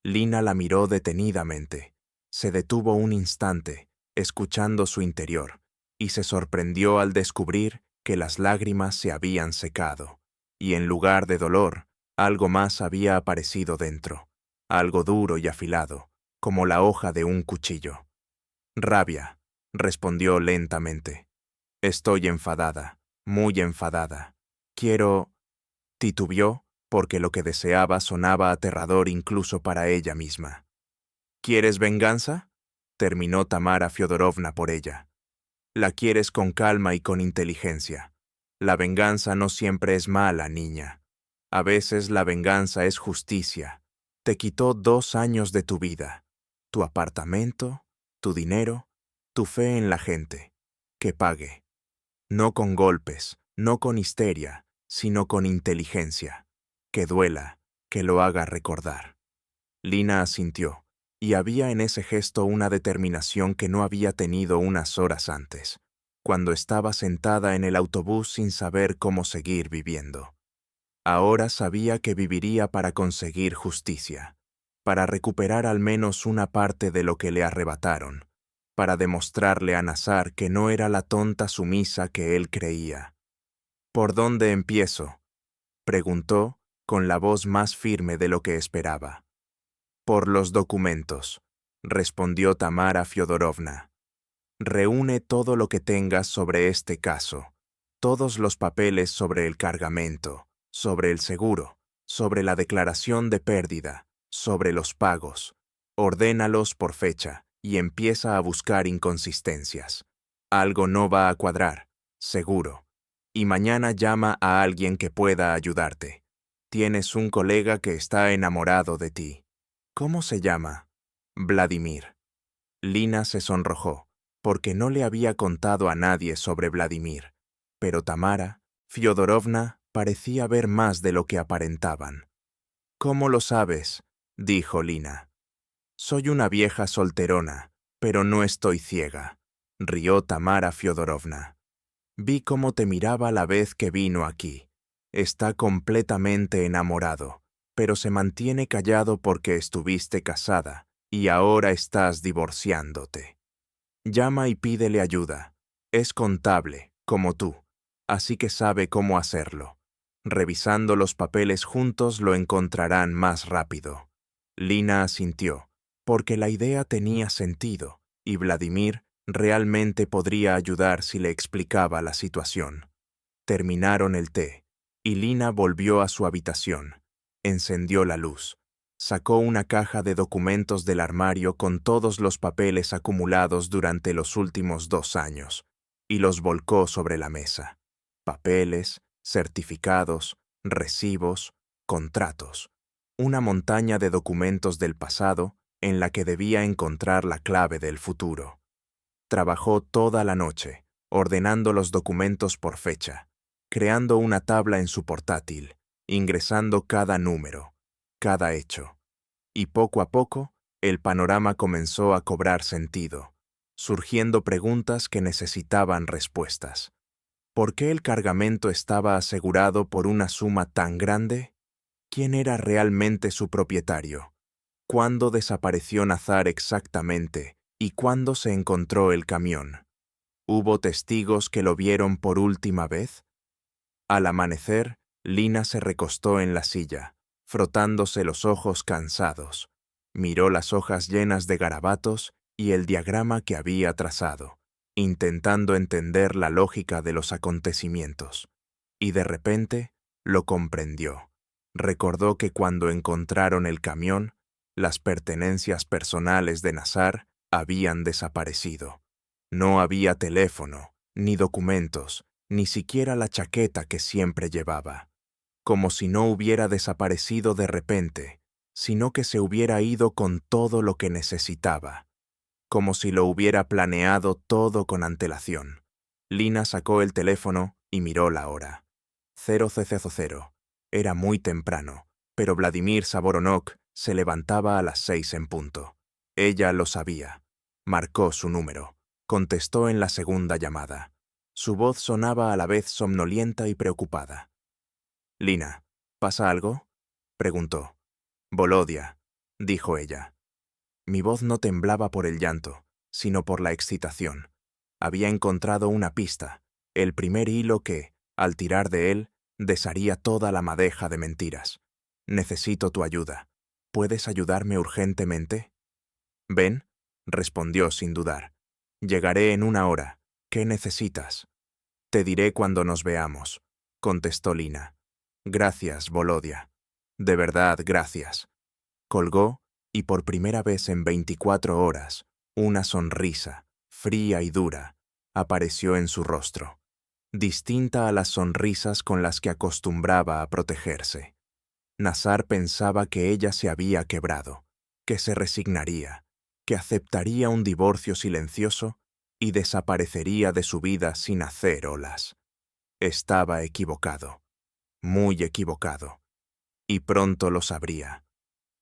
Lina la miró detenidamente. Se detuvo un instante, escuchando su interior, y se sorprendió al descubrir que las lágrimas se habían secado, y en lugar de dolor, algo más había aparecido dentro, algo duro y afilado, como la hoja de un cuchillo. Rabia, respondió lentamente. Estoy enfadada, muy enfadada. Quiero... Titubeó, porque lo que deseaba sonaba aterrador incluso para ella misma. ¿Quieres venganza?, terminó Tamara Fiodorovna por ella. La quieres con calma y con inteligencia. La venganza no siempre es mala, niña. A veces la venganza es justicia. Te quitó 2 años de tu vida, tu apartamento, tu dinero, tu fe en la gente. Que pague. No con golpes, no con histeria, sino con inteligencia. Que duela, que lo haga recordar. Lina asintió, y había en ese gesto una determinación que no había tenido unas horas antes, cuando estaba sentada en el autobús sin saber cómo seguir viviendo. Ahora sabía que viviría para conseguir justicia, para recuperar al menos una parte de lo que le arrebataron, para demostrarle a Nazar que no era la tonta sumisa que él creía. ¿Por dónde empiezo?, preguntó, con la voz más firme de lo que esperaba. Por los documentos, respondió Tamara Fyodorovna. Reúne todo lo que tengas sobre este caso, todos los papeles sobre el cargamento, sobre el seguro, sobre la declaración de pérdida, sobre los pagos. Ordénalos por fecha y empieza a buscar inconsistencias. Algo no va a cuadrar, seguro. Y mañana llama a alguien que pueda ayudarte. Tienes un colega que está enamorado de ti. ¿Cómo se llama? Vladimir. Lina se sonrojó, porque no le había contado a nadie sobre Vladimir, pero Tamara Fyodorovna parecía ver más de lo que aparentaban. ¿Cómo lo sabes?, dijo Lina. Soy una vieja solterona, pero no estoy ciega, rió Tamara Fyodorovna. Vi cómo te miraba la vez que vino aquí. Está completamente enamorado, pero se mantiene callado porque estuviste casada y ahora estás divorciándote. Llama y pídele ayuda. Es contable, como tú, así que sabe cómo hacerlo. Revisando los papeles juntos lo encontrarán más rápido. Lina asintió, porque la idea tenía sentido, y Vladimir realmente podría ayudar si le explicaba la situación. Terminaron el té, y Lina volvió a su habitación. Encendió la luz. Sacó una caja de documentos del armario con todos los papeles acumulados durante los últimos 2 años, y los volcó sobre la mesa. Papeles, certificados, recibos, contratos. Una montaña de documentos del pasado en la que debía encontrar la clave del futuro. Trabajó toda la noche, ordenando los documentos por fecha, creando una tabla en su portátil, ingresando cada número, cada hecho. Y poco a poco, el panorama comenzó a cobrar sentido, surgiendo preguntas que necesitaban respuestas. ¿Por qué el cargamento estaba asegurado por una suma tan grande? ¿Quién era realmente su propietario? ¿Cuándo desapareció Nazar exactamente y cuándo se encontró el camión? ¿Hubo testigos que lo vieron por última vez? Al amanecer, Lina se recostó en la silla, frotándose los ojos cansados. Miró las hojas llenas de garabatos y el diagrama que había trazado, intentando entender la lógica de los acontecimientos. Y de repente, lo comprendió. Recordó que cuando encontraron el camión, las pertenencias personales de Nazar habían desaparecido. No había teléfono, ni documentos, ni siquiera la chaqueta que siempre llevaba. Como si no hubiera desaparecido de repente, sino que se hubiera ido con todo lo que necesitaba. Como si lo hubiera planeado todo con antelación. Lina sacó el teléfono y miró la hora. 0000. Era muy temprano, pero Vladimir Saboronok se levantaba a las 6 en punto. Ella lo sabía. Marcó su número. Contestó en la segunda llamada. Su voz sonaba a la vez somnolienta y preocupada. «Lina, ¿pasa algo?», preguntó. «Volodia», dijo ella. Mi voz no temblaba por el llanto, sino por la excitación. Había encontrado una pista, el primer hilo que, al tirar de él, desharía toda la madeja de mentiras. «Necesito tu ayuda. ¿Puedes ayudarme urgentemente?» «Ven», respondió sin dudar. «Llegaré en 1 hora. ¿Qué necesitas?» «Te diré cuando nos veamos», contestó Lina. «Gracias, Volodia. De verdad, gracias». Colgó y por primera vez en 24 horas, una sonrisa, fría y dura, apareció en su rostro. distinta a las sonrisas con las que acostumbraba a protegerse. Nazar pensaba que ella se había quebrado, que se resignaría, que aceptaría un divorcio silencioso y desaparecería de su vida sin hacer olas. Estaba equivocado, muy equivocado, y pronto lo sabría.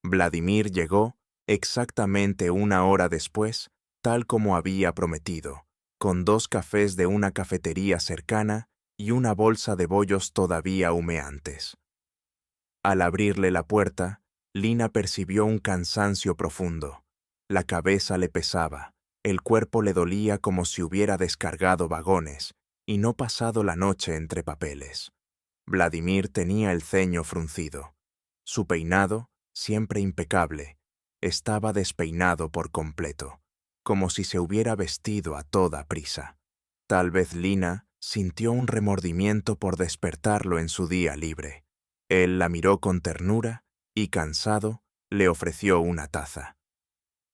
Vladimir llegó exactamente 1 hora después, tal como había prometido, con 2 cafés de una cafetería cercana y una bolsa de bollos todavía humeantes. Al abrirle la puerta, Lina percibió un cansancio profundo. La cabeza le pesaba, el cuerpo le dolía como si hubiera descargado vagones y no pasado la noche entre papeles. Vladimir tenía el ceño fruncido. Su peinado, siempre impecable, estaba despeinado por completo, como si se hubiera vestido a toda prisa. Tal vez Lina sintió un remordimiento por despertarlo en su día libre. Él la miró con ternura y, cansado, le ofreció una taza.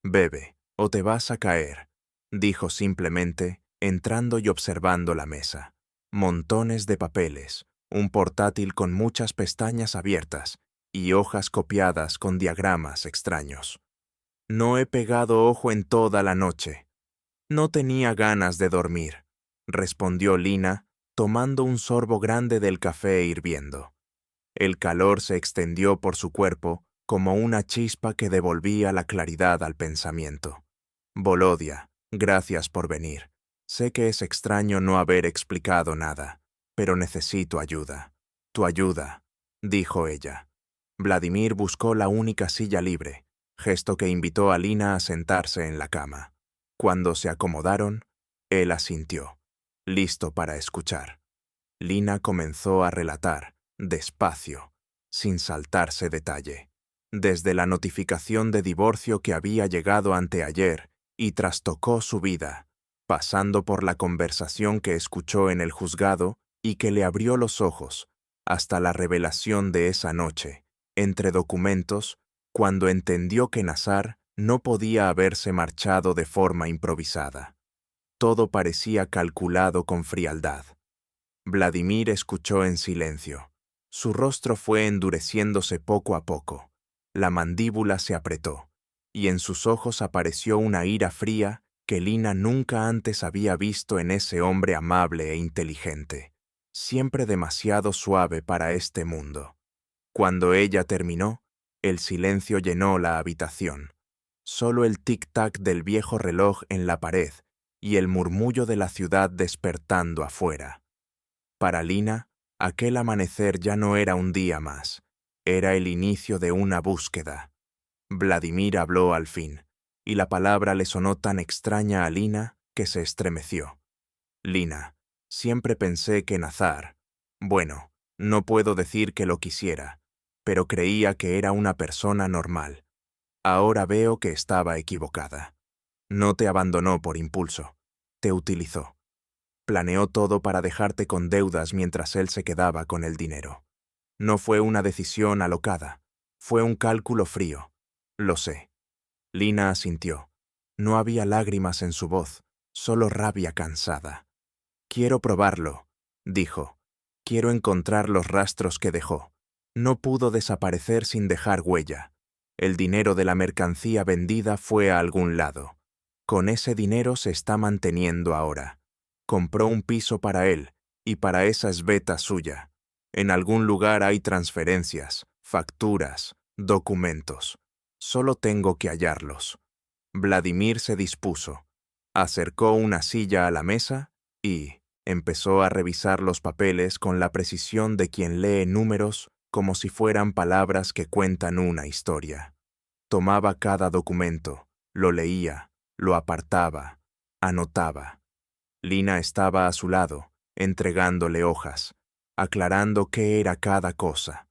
«Bebe, o te vas a caer», dijo simplemente, entrando y observando la mesa. Montones de papeles, un portátil con muchas pestañas abiertas y hojas copiadas con diagramas extraños. «No he pegado ojo en toda la noche». «No tenía ganas de dormir», respondió Lina, tomando un sorbo grande del café hirviendo. El calor se extendió por su cuerpo como una chispa que devolvía la claridad al pensamiento. «Volodia, gracias por venir. Sé que es extraño no haber explicado nada, pero necesito ayuda». «Tu ayuda», dijo ella. Vladimir buscó la única silla libre, gesto que invitó a Lina a sentarse en la cama. Cuando se acomodaron, él asintió, listo para escuchar. Lina comenzó a relatar, despacio, sin saltarse detalle, desde la notificación de divorcio que había llegado anteayer y trastocó su vida, pasando por la conversación que escuchó en el juzgado y que le abrió los ojos, hasta la revelación de esa noche, entre documentos, cuando entendió que Nazar no podía haberse marchado de forma improvisada. Todo parecía calculado con frialdad. Vladimir escuchó en silencio. Su rostro fue endureciéndose poco a poco. La mandíbula se apretó, y en sus ojos apareció una ira fría que Lina nunca antes había visto en ese hombre amable e inteligente, siempre demasiado suave para este mundo. Cuando ella terminó, el silencio llenó la habitación. Solo el tic-tac del viejo reloj en la pared y el murmullo de la ciudad despertando afuera. Para Lina, aquel amanecer ya no era un día más, era el inicio de una búsqueda. Vladimir habló al fin, y la palabra le sonó tan extraña a Lina que se estremeció. «Lina, siempre pensé que Nazar, bueno, no puedo decir que lo quisiera, pero creía que era una persona normal. Ahora veo que estaba equivocada. No te abandonó por impulso, te utilizó. Planeó todo para dejarte con deudas mientras él se quedaba con el dinero. No fue una decisión alocada, fue un cálculo frío. Lo sé». Lina asintió. No había lágrimas en su voz, solo rabia cansada. «Quiero probarlo», dijo. «Quiero encontrar los rastros que dejó. No pudo desaparecer sin dejar huella. El dinero de la mercancía vendida fue a algún lado. Con ese dinero se está manteniendo ahora. Compró un piso para él, y para esa esbeta suya. En algún lugar hay transferencias, facturas, documentos. Solo tengo que hallarlos». Vladimir se dispuso. Acercó una silla a la mesa y empezó a revisar los papeles con la precisión de quien lee números como si fueran palabras que cuentan una historia. Tomaba cada documento, lo leía, lo apartaba, anotaba. Lina estaba a su lado, entregándole hojas, aclarando qué era cada cosa.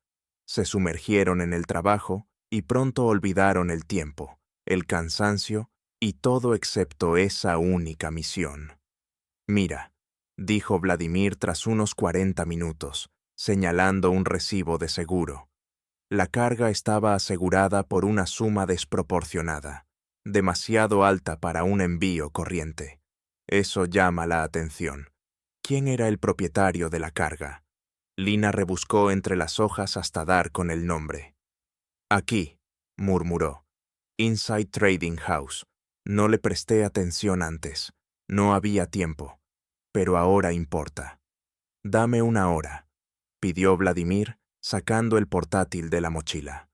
Se sumergieron en el trabajo y pronto olvidaron el tiempo, el cansancio y todo excepto esa única misión. «Mira», dijo Vladimir tras unos 40 minutos, señalando un recibo de seguro. La carga estaba asegurada por una suma desproporcionada, demasiado alta para un envío corriente. Eso llama la atención. ¿Quién era el propietario de la carga? Lina rebuscó entre las hojas hasta dar con el nombre. Aquí, murmuró. Inside Trading House. No le presté atención antes. No había tiempo. Pero ahora importa. Dame una hora, pidió Vladimir, sacando el portátil de la mochila.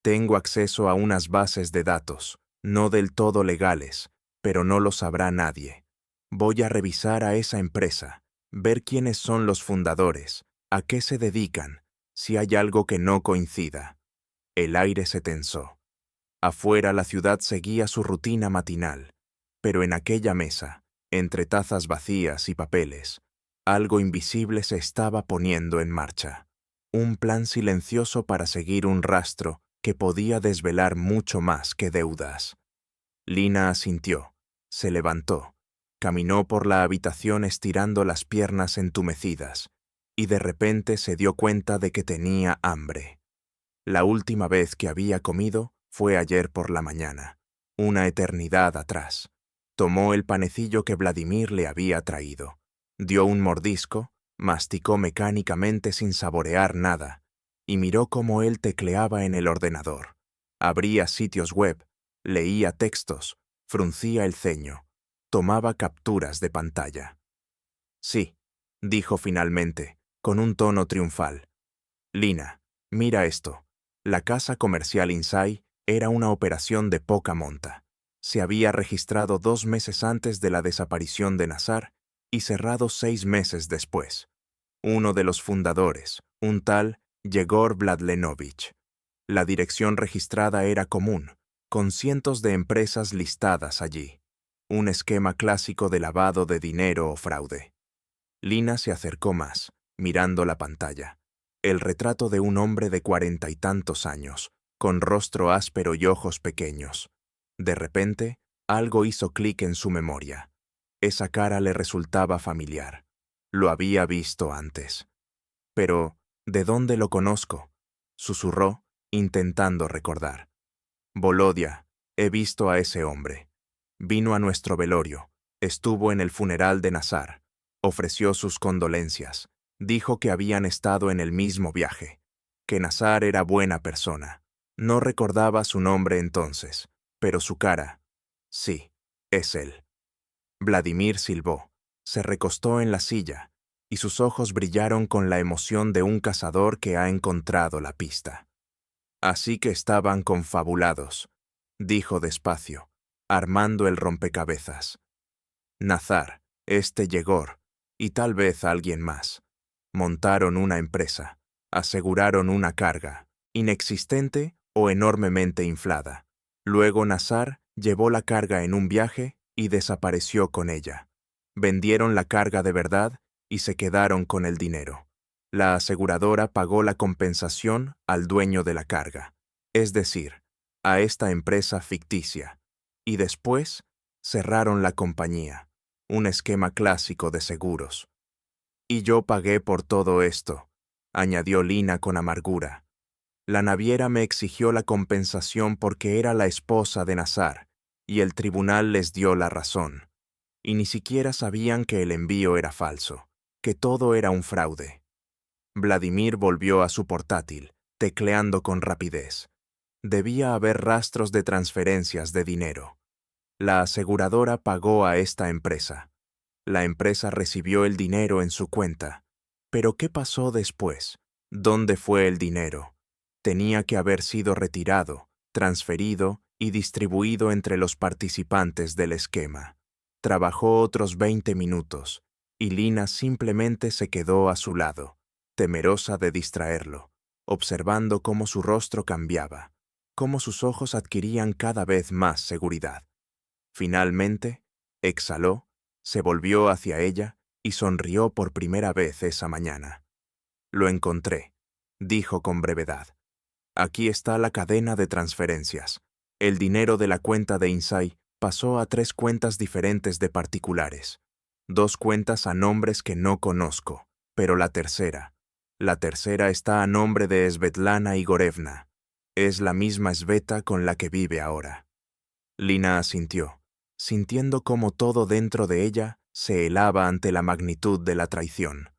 Tengo acceso a unas bases de datos, no del todo legales, pero no lo sabrá nadie. Voy a revisar a esa empresa, ver quiénes son los fundadores, a qué se dedican, si hay algo que no coincida. El aire se tensó. Afuera la ciudad seguía su rutina matinal, pero en aquella mesa, entre tazas vacías y papeles, algo invisible se estaba poniendo en marcha. Un plan silencioso para seguir un rastro que podía desvelar mucho más que deudas. Lina asintió, se levantó, caminó por la habitación estirando las piernas entumecidas, y de repente se dio cuenta de que tenía hambre. La última vez que había comido fue ayer por la mañana, una eternidad atrás. Tomó el panecillo que Vladimir le había traído, dio un mordisco, masticó mecánicamente sin saborear nada, y miró cómo él tecleaba en el ordenador. Abría sitios web, leía textos, fruncía el ceño, tomaba capturas de pantalla. Sí, dijo finalmente, con un tono triunfal. Lina, mira esto. La casa comercial Insai era una operación de poca monta. Se había registrado 2 meses antes de la desaparición de Nazar y cerrado 6 meses después. Uno de los fundadores, un tal Yegor Vladlenovich. La dirección registrada era común, con cientos de empresas listadas allí. Un esquema clásico de lavado de dinero o fraude. Lina se acercó más, mirando la pantalla. El retrato de un hombre de 40 y tantos años, con rostro áspero y ojos pequeños. De repente, algo hizo clic en su memoria. Esa cara le resultaba familiar. Lo había visto antes. Pero, ¿de dónde lo conozco? Susurró, intentando recordar. Volodia, he visto a ese hombre. Vino a nuestro velorio, estuvo en el funeral de Nazar, ofreció sus condolencias, dijo que habían estado en el mismo viaje, que Nazar era buena persona. No recordaba su nombre entonces, pero su cara, sí, es él. Vladimir silbó, se recostó en la silla, y sus ojos brillaron con la emoción de un cazador que ha encontrado la pista. Así que estaban confabulados, dijo despacio, armando el rompecabezas. Nazar, Yegor, y tal vez alguien más. Montaron una empresa, aseguraron una carga, inexistente o enormemente inflada. Luego Nazar llevó la carga en un viaje y desapareció con ella. Vendieron la carga de verdad y se quedaron con el dinero. La aseguradora pagó la compensación al dueño de la carga, es decir, a esta empresa ficticia, y después cerraron la compañía, un esquema clásico de seguros. Y yo pagué por todo esto, añadió Lina con amargura. La naviera me exigió la compensación porque era la esposa de Nazar, y el tribunal les dio la razón. Y ni siquiera sabían que el envío era falso, que todo era un fraude. Vladimir volvió a su portátil, tecleando con rapidez. Debía haber rastros de transferencias de dinero. La aseguradora pagó a esta empresa. La empresa recibió el dinero en su cuenta. ¿Pero qué pasó después? ¿Dónde fue el dinero? Tenía que haber sido retirado, transferido y distribuido entre los participantes del esquema. Trabajó otros 20 minutos, y Lina simplemente se quedó a su lado, temerosa de distraerlo, observando cómo su rostro cambiaba, cómo sus ojos adquirían cada vez más seguridad. Finalmente, exhaló, se volvió hacia ella y sonrió por primera vez esa mañana. Lo encontré, dijo con brevedad. Aquí está la cadena de transferencias. El dinero de la cuenta de Insai pasó a 3 cuentas diferentes de particulares. 2 cuentas a nombres que no conozco, pero la tercera está a nombre de Svetlana Igorevna. Es la misma Sveta con la que vive ahora. Lina asintió, sintiendo cómo todo dentro de ella se helaba ante la magnitud de la traición.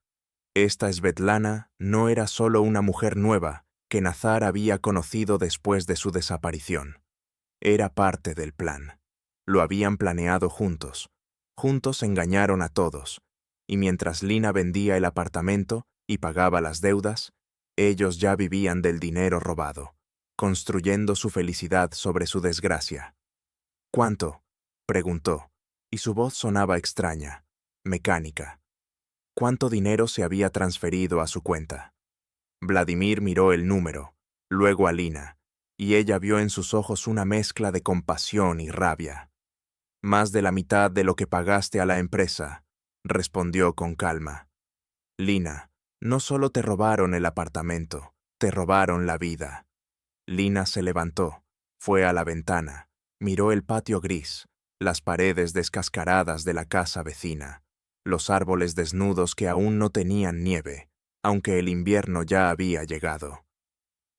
Esta Svetlana no era solo una mujer nueva que Nazar había conocido después de su desaparición. Era parte del plan. Lo habían planeado juntos. Juntos engañaron a todos. Y mientras Lina vendía el apartamento y pagaba las deudas, ellos ya vivían del dinero robado, construyendo su felicidad sobre su desgracia. ¿Cuánto?, preguntó, y su voz sonaba extraña, mecánica. ¿Cuánto dinero se había transferido a su cuenta? Vladimir miró el número, luego a Lina, y ella vio en sus ojos una mezcla de compasión y rabia. «Más de la mitad de lo que pagaste a la empresa», respondió con calma. «Lina, no solo te robaron el apartamento, te robaron la vida». Lina se levantó, fue a la ventana, miró el patio gris, las paredes descascaradas de la casa vecina, los árboles desnudos que aún no tenían nieve, aunque el invierno ya había llegado.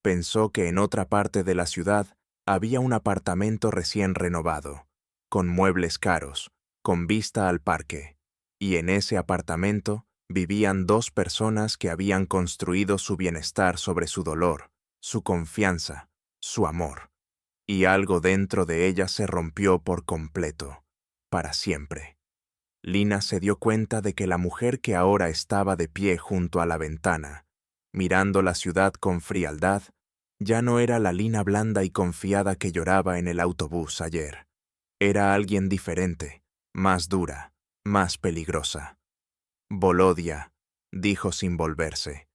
Pensó que en otra parte de la ciudad había un apartamento recién renovado, con muebles caros, con vista al parque, y en ese apartamento vivían dos personas que habían construido su bienestar sobre su dolor, su confianza, su amor, y algo dentro de ella se rompió por completo, para siempre. Lina se dio cuenta de que la mujer que ahora estaba de pie junto a la ventana, mirando la ciudad con frialdad, ya no era la Lina blanda y confiada que lloraba en el autobús ayer. Era alguien diferente, más dura, más peligrosa. «Volodia», dijo sin volverse,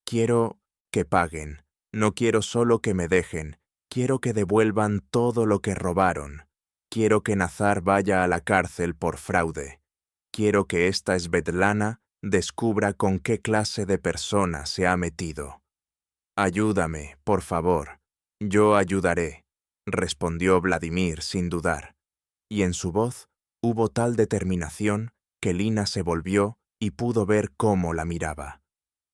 «quiero que paguen, no quiero solo que me dejen, quiero que devuelvan todo lo que robaron. Quiero que Nazar vaya a la cárcel por fraude. Quiero que esta Svetlana descubra con qué clase de persona se ha metido». «Ayúdame, por favor». «Yo ayudaré», respondió Vladimir sin dudar, y en su voz hubo tal determinación que Lina se volvió y pudo ver cómo la miraba.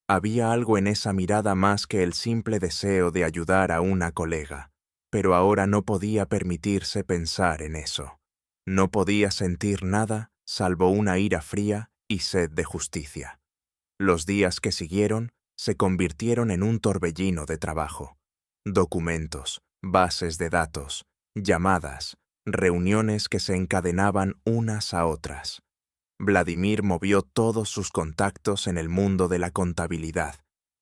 Había algo en esa mirada más que el simple deseo de ayudar a una colega, pero ahora no podía permitirse pensar en eso. No podía sentir nada salvo una ira fría y sed de justicia. Los días que siguieron se convirtieron en un torbellino de trabajo. Documentos, bases de datos, llamadas, reuniones que se encadenaban unas a otras. Vladimir movió todos sus contactos en el mundo de la contabilidad.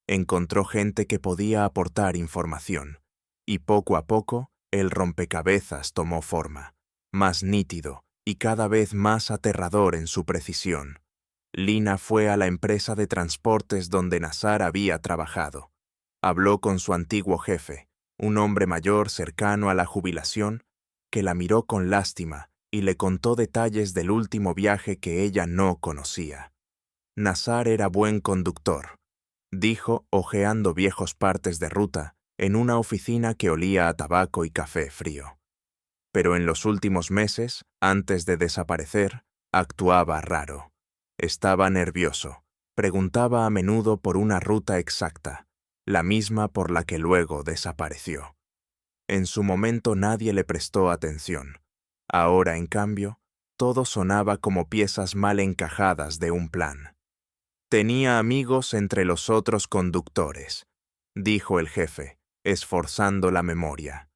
Encontró gente que podía aportar información, y poco a poco el rompecabezas tomó forma, más nítido y cada vez más aterrador en su precisión. Lina fue a la empresa de transportes donde Nazar había trabajado. Habló con su antiguo jefe, un hombre mayor cercano a la jubilación, que la miró con lástima y le contó detalles del último viaje que ella no conocía. Nazar era buen conductor, dijo, hojeando viejos partes de ruta en una oficina que olía a tabaco y café frío. Pero en los últimos meses, antes de desaparecer, actuaba raro. Estaba nervioso, preguntaba a menudo por una ruta exacta, la misma por la que luego desapareció. En su momento nadie le prestó atención. Ahora, en cambio, todo sonaba como piezas mal encajadas de un plan. «Tenía amigos entre los otros conductores», dijo el jefe, esforzando la memoria.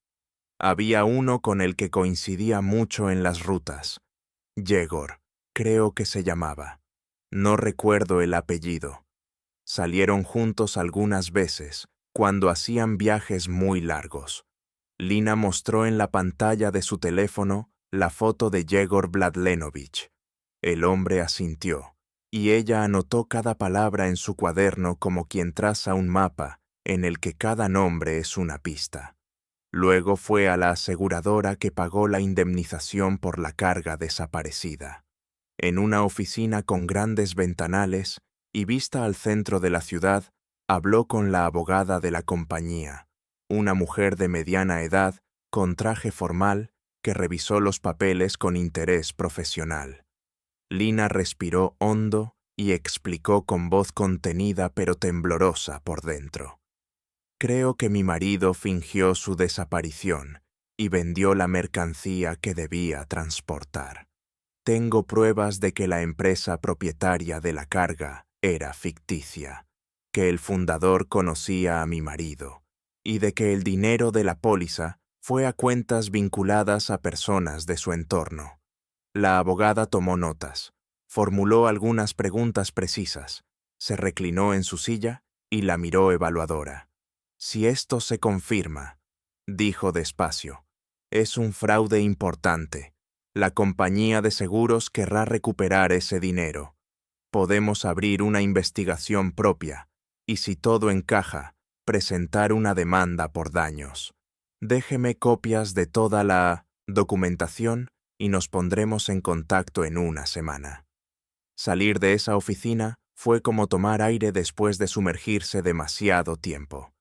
Había uno con el que coincidía mucho en las rutas. Yegor, creo que se llamaba. No recuerdo el apellido. Salieron juntos algunas veces, cuando hacían viajes muy largos. Lina mostró en la pantalla de su teléfono la foto de Yegor Vladlenovich. El hombre asintió, y ella anotó cada palabra en su cuaderno como quien traza un mapa en el que cada nombre es una pista. Luego fue a la aseguradora que pagó la indemnización por la carga desaparecida. En una oficina con grandes ventanales y vista al centro de la ciudad, habló con la abogada de la compañía, una mujer de mediana edad con traje formal que revisó los papeles con interés profesional. Lina respiró hondo y explicó con voz contenida pero temblorosa por dentro. «Creo que mi marido fingió su desaparición y vendió la mercancía que debía transportar. Tengo pruebas de que la empresa propietaria de la carga era ficticia, que el fundador conocía a mi marido y de que el dinero de la póliza fue a cuentas vinculadas a personas de su entorno. La abogada tomó notas, formuló algunas preguntas precisas, se reclinó en su silla y la miró evaluadora. Si esto se confirma, dijo despacio, es un fraude importante. La compañía de seguros querrá recuperar ese dinero. Podemos abrir una investigación propia y, si todo encaja, presentar una demanda por daños. Déjeme copias de toda la documentación y nos pondremos en contacto en una semana. Salir de esa oficina fue como tomar aire después de sumergirse demasiado tiempo.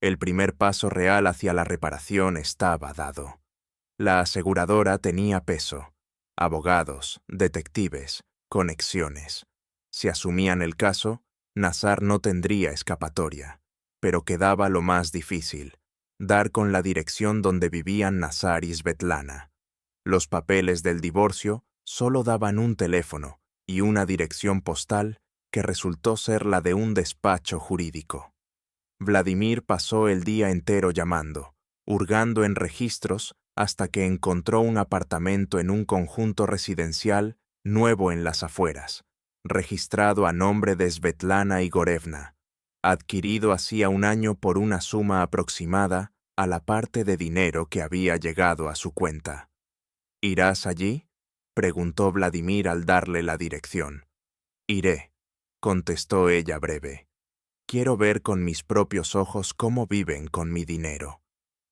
El primer paso real hacia la reparación estaba dado. La aseguradora tenía peso, abogados, detectives, conexiones. Si asumían el caso, Nazar no tendría escapatoria, pero quedaba lo más difícil, dar con la dirección donde vivían Nazar y Svetlana. Los papeles del divorcio solo daban un teléfono y una dirección postal que resultó ser la de un despacho jurídico. Vladimir pasó el día entero llamando, hurgando en registros hasta que encontró un apartamento en un conjunto residencial nuevo en las afueras, registrado a nombre de Svetlana Igorevna, adquirido hacía un año por una suma aproximada a la parte de dinero que había llegado a su cuenta. ¿Irás allí?, preguntó Vladimir al darle la dirección. Iré, contestó ella breve. Quiero ver con mis propios ojos cómo viven con mi dinero.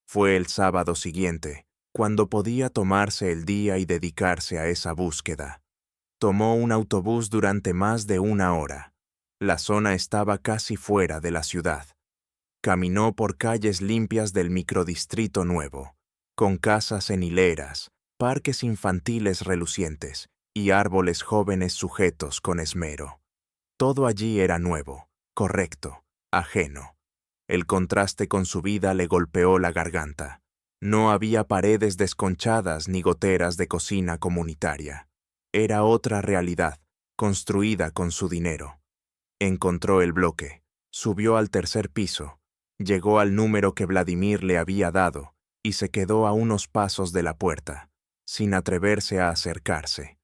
Fue el sábado siguiente, cuando podía tomarse el día y dedicarse a esa búsqueda. Tomó un autobús durante más de una hora. La zona estaba casi fuera de la ciudad. Caminó por calles limpias del microdistrito nuevo, con casas en hileras, parques infantiles relucientes y árboles jóvenes sujetos con esmero. Todo allí era nuevo, correcto, ajeno. El contraste con su vida le golpeó la garganta. No había paredes desconchadas ni goteras de cocina comunitaria. Era otra realidad, construida con su dinero. Encontró el bloque, subió al tercer piso, llegó al número que Vladimir le había dado y se quedó a unos pasos de la puerta, sin atreverse a acercarse.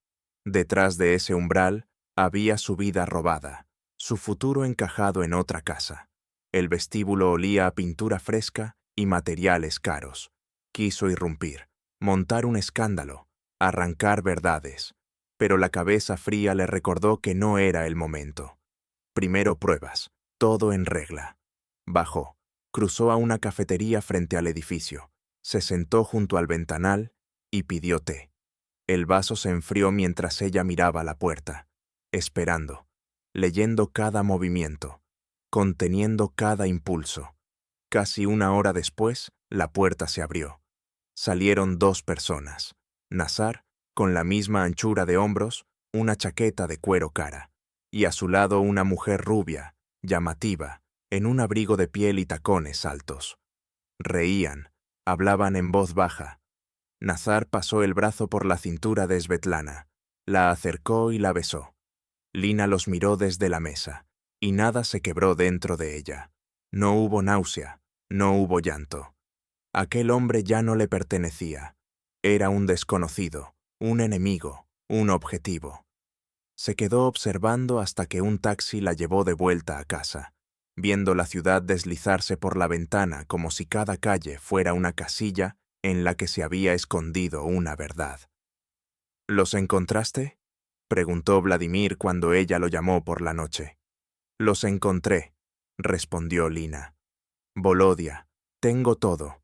Detrás de ese umbral había su vida robada, su futuro encajado en otra casa. El vestíbulo olía a pintura fresca y materiales caros. Quiso irrumpir, montar un escándalo, arrancar verdades, pero la cabeza fría le recordó que no era el momento. Primero pruebas, todo en regla. Bajó, cruzó a una cafetería frente al edificio, se sentó junto al ventanal y pidió té. El vaso se enfrió mientras ella miraba la puerta, esperando, leyendo cada movimiento, conteniendo cada impulso. Casi una hora después, la puerta se abrió. Salieron dos personas. Nazar, con la misma anchura de hombros, una chaqueta de cuero cara, y a su lado una mujer rubia, llamativa, en un abrigo de piel y tacones altos. Reían, hablaban en voz baja. Nazar pasó el brazo por la cintura de Svetlana, la acercó y la besó. Lina los miró desde la mesa, y nada se quebró dentro de ella. No hubo náusea, no hubo llanto. Aquel hombre ya no le pertenecía. Era un desconocido, un enemigo, un objetivo. Se quedó observando hasta que un taxi la llevó de vuelta a casa, viendo la ciudad deslizarse por la ventana como si cada calle fuera una casilla en la que se había escondido una verdad. ¿Los encontraste?, preguntó Vladimir cuando ella lo llamó por la noche. Los encontré, respondió Lina. Volodia, tengo todo.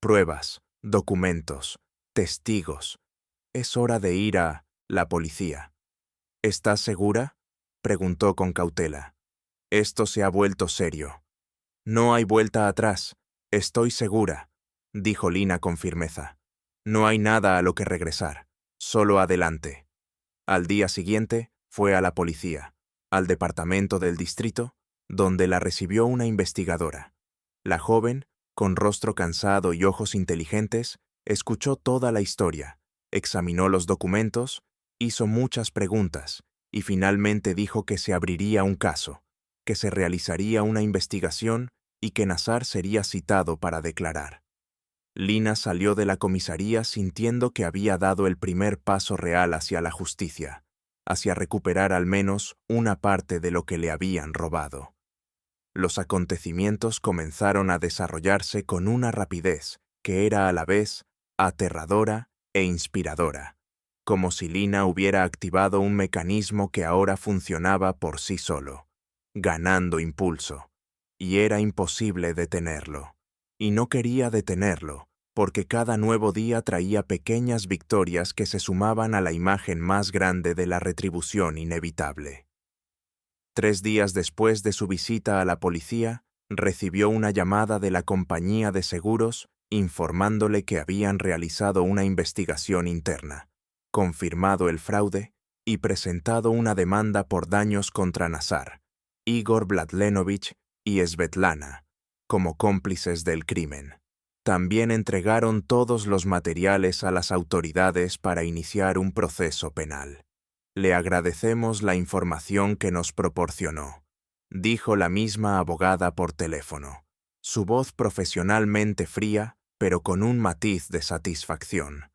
Pruebas, documentos, testigos. Es hora de ir a la policía. ¿Estás segura?, preguntó con cautela. Esto se ha vuelto serio. No hay vuelta atrás. Estoy segura, dijo Lina con firmeza. No hay nada a lo que regresar, solo adelante. Al día siguiente fue a la policía, al departamento del distrito, donde la recibió una investigadora. La joven, con rostro cansado y ojos inteligentes, escuchó toda la historia, examinó los documentos Hizo muchas preguntas y finalmente dijo que se abriría un caso, que se realizaría una investigación y que Nazar sería citado para declarar. Lina salió de la comisaría sintiendo que había dado el primer paso real hacia la justicia, hacia recuperar al menos una parte de lo que le habían robado. Los acontecimientos comenzaron a desarrollarse con una rapidez que era a la vez aterradora e inspiradora, como si Lina hubiera activado un mecanismo que ahora funcionaba por sí solo, ganando impulso, y era imposible detenerlo. Y no quería detenerlo, porque cada nuevo día traía pequeñas victorias que se sumaban a la imagen más grande de la retribución inevitable. 3 días después de su visita a la policía, recibió una llamada de la compañía de seguros informándole que habían realizado una investigación interna, confirmado el fraude y presentado una demanda por daños contra Nazar, Igor Vladlenovich y Svetlana, como cómplices del crimen. También entregaron todos los materiales a las autoridades para iniciar un proceso penal. Le agradecemos la información que nos proporcionó, dijo la misma abogada por teléfono, su voz profesionalmente fría, pero con un matiz de satisfacción.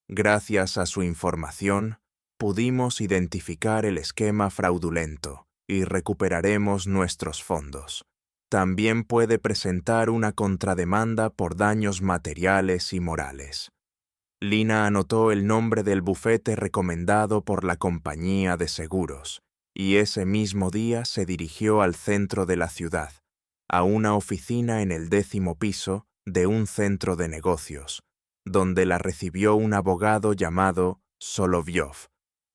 Gracias a su información, pudimos identificar el esquema fraudulento y recuperaremos nuestros fondos. También puede presentar una contrademanda por daños materiales y morales. Lina anotó el nombre del bufete recomendado por la compañía de seguros, y ese mismo día se dirigió al centro de la ciudad, a una oficina en el 10º piso de un centro de negocios, donde la recibió un abogado llamado Solovyov,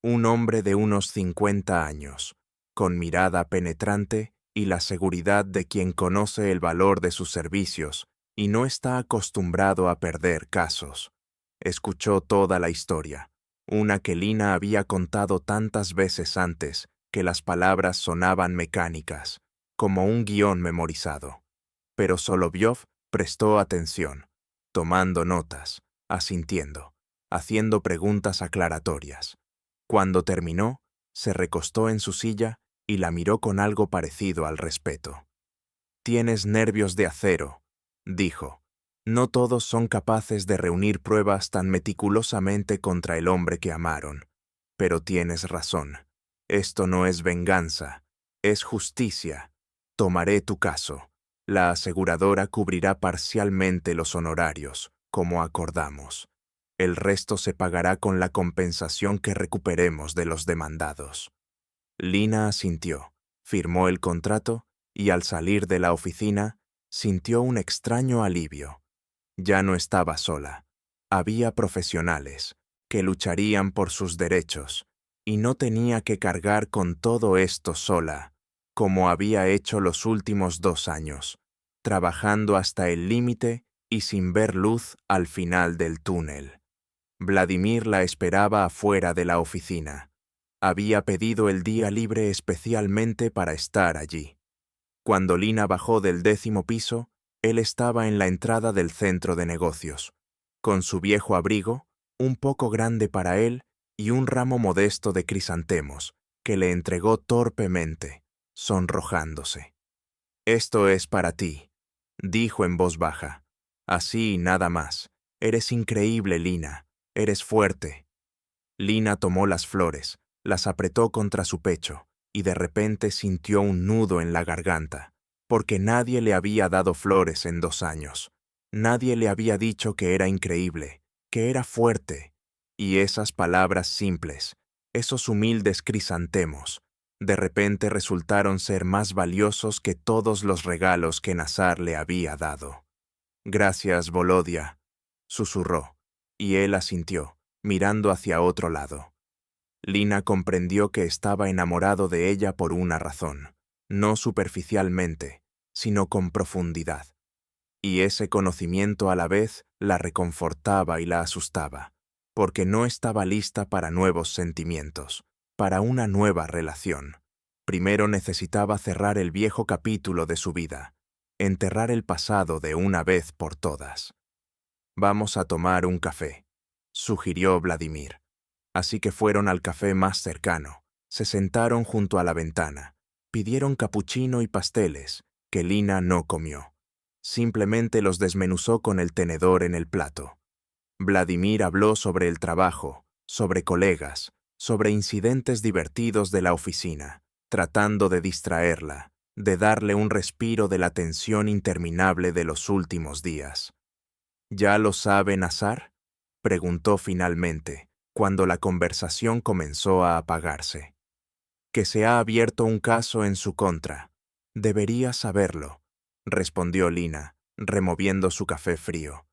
un hombre de unos 50 años, con mirada penetrante y la seguridad de quien conoce el valor de sus servicios y no está acostumbrado a perder casos. Escuchó toda la historia, una que Lina había contado tantas veces antes que las palabras sonaban mecánicas, como un guión memorizado. Pero Solovyov prestó atención, tomando notas, asintiendo, haciendo preguntas aclaratorias. Cuando terminó, se recostó en su silla y la miró con algo parecido al respeto. «Tienes nervios de acero», dijo. «No todos son capaces de reunir pruebas tan meticulosamente contra el hombre que amaron. Pero tienes razón. Esto no es venganza, es justicia. Tomaré tu caso. La aseguradora cubrirá parcialmente los honorarios, como acordamos. El resto se pagará con la compensación que recuperemos de los demandados». Lina asintió, firmó el contrato y al salir de la oficina sintió un extraño alivio. Ya no estaba sola. Había profesionales que lucharían por sus derechos y no tenía que cargar con todo esto sola, como había hecho los últimos 2 años, trabajando hasta el límite y sin ver luz al final del túnel. Vladimir la esperaba afuera de la oficina. Había pedido el día libre especialmente para estar allí. Cuando Lina bajó del 10º piso, él estaba en la entrada del centro de negocios, con su viejo abrigo, un poco grande para él, y un ramo modesto de crisantemos, que le entregó torpemente, sonrojándose. «Esto es para ti», dijo en voz baja. «Así y nada más. Eres increíble, Lina. Eres fuerte». Lina tomó las flores, las apretó contra su pecho, y de repente sintió un nudo en la garganta, porque nadie le había dado flores en 2 años. Nadie le había dicho que era increíble, que era fuerte. Y esas palabras simples, esos humildes crisantemos, de repente resultaron ser más valiosos que todos los regalos que Nazar le había dado. «Gracias, Volodia», susurró, y él asintió, mirando hacia otro lado. Lina comprendió que estaba enamorado de ella por una razón, no superficialmente, sino con profundidad. Y ese conocimiento a la vez la reconfortaba y la asustaba, porque no estaba lista para nuevos sentimientos, para una nueva relación. Primero necesitaba cerrar el viejo capítulo de su vida, enterrar el pasado de una vez por todas. «Vamos a tomar un café», sugirió Vladimir. así que fueron al café más cercano, se sentaron junto a la ventana, pidieron capuchino y pasteles, que Lina no comió. Simplemente los desmenuzó con el tenedor en el plato. Vladimir habló sobre el trabajo, sobre colegas, sobre incidentes divertidos de la oficina, tratando de distraerla, de darle un respiro de la tensión interminable de los últimos días. ¿Ya lo sabe Nazar?, preguntó finalmente, cuando la conversación comenzó a apagarse. Que se ha abierto un caso en su contra. Debería saberlo, respondió Lina, removiendo su café frío.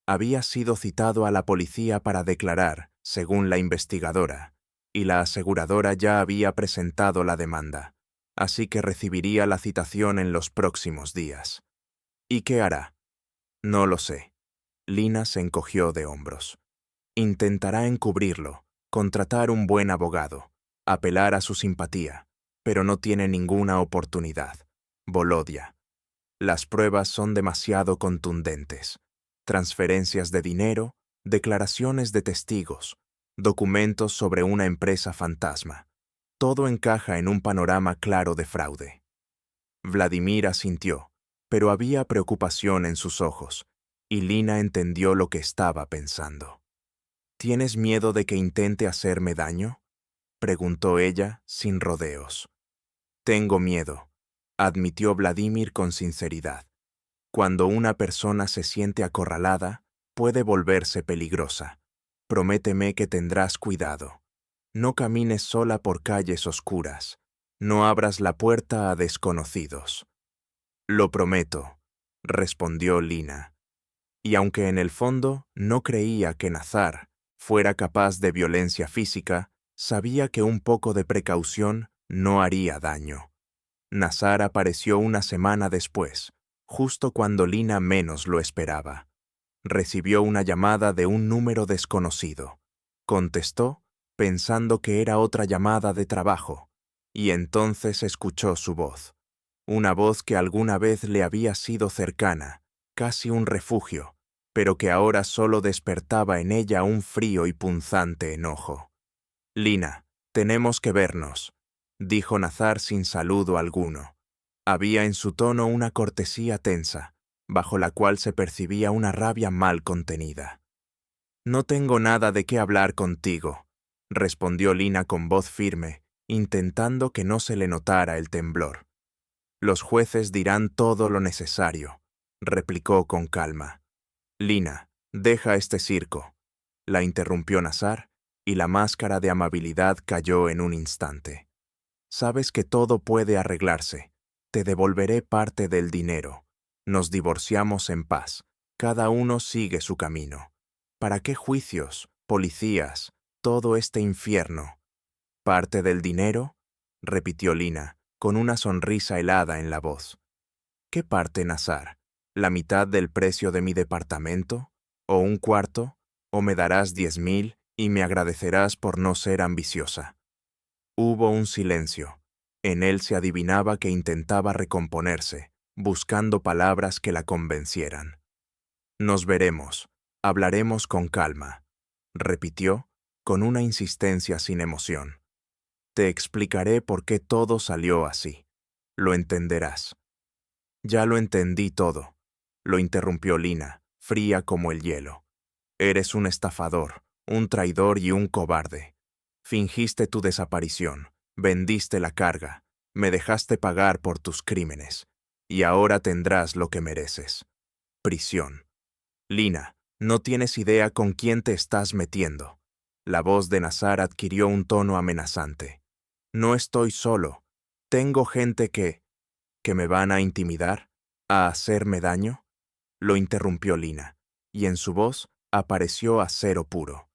Había sido citado a la policía para declarar, según la investigadora, y la aseguradora ya había presentado la demanda, así que recibiría la citación en los próximos días. ¿Y qué hará? No lo sé. Lina se encogió de hombros. Intentará encubrirlo, contratar un buen abogado, apelar a su simpatía, pero no tiene ninguna oportunidad. Volodia. Las pruebas son demasiado contundentes. Transferencias de dinero, declaraciones de testigos, documentos sobre una empresa fantasma. Todo encaja en un panorama claro de fraude. Vladimir asintió, pero había preocupación en sus ojos, y Lina entendió lo que estaba pensando. ¿Tienes miedo de que intente hacerme daño?, preguntó ella, sin rodeos. Tengo miedo, admitió Vladimir con sinceridad. Cuando una persona se siente acorralada, puede volverse peligrosa. Prométeme que tendrás cuidado. No camines sola por calles oscuras. No abras la puerta a desconocidos. Lo prometo, respondió Lina. Y aunque en el fondo no creía que Nazar fuera capaz de violencia física, sabía que un poco de precaución no haría daño. Nazar apareció una semana después, justo cuando Lina menos lo esperaba. Recibió una llamada de un número desconocido. Contestó, pensando que era otra llamada de trabajo, y entonces escuchó su voz. Una voz que alguna vez le había sido cercana, casi un refugio, pero que ahora solo despertaba en ella un frío y punzante enojo. «Lina, tenemos que vernos», dijo Nazar sin saludo alguno. Había en su tono una cortesía tensa, bajo la cual se percibía una rabia mal contenida. «No tengo nada de qué hablar contigo», respondió Lina con voz firme, intentando que no se le notara el temblor. «Los jueces dirán todo lo necesario», replicó con calma. «Lina, deja este circo», la interrumpió Nazar, y la máscara de amabilidad cayó en un instante. «Sabes que todo puede arreglarse. Te devolveré parte del dinero. Nos divorciamos en paz. Cada uno sigue su camino. ¿Para qué juicios, policías, todo este infierno?» «¿Parte del dinero?», repitió Lina, con una sonrisa helada en la voz. «¿Qué parte, Nazar? ¿La mitad del precio de mi departamento? ¿O un cuarto? ¿O me darás 10.000 y me agradecerás por no ser ambiciosa?» Hubo un silencio. En él se adivinaba que intentaba recomponerse, buscando palabras que la convencieran. «Nos veremos. Hablaremos con calma», repitió, con una insistencia sin emoción. «Te explicaré por qué todo salió así. Lo entenderás». «Ya lo entendí todo», lo interrumpió Lina, fría como el hielo. «Eres un estafador, un traidor y un cobarde. Fingiste tu desaparición, vendiste la carga, me dejaste pagar por tus crímenes, y ahora tendrás lo que mereces: prisión». «Lina, no tienes idea con quién te estás metiendo». La voz de Nazar adquirió un tono amenazante. «No estoy solo. Tengo gente que me van a intimidar, a hacerme daño», lo interrumpió Lina, y en su voz apareció acero puro.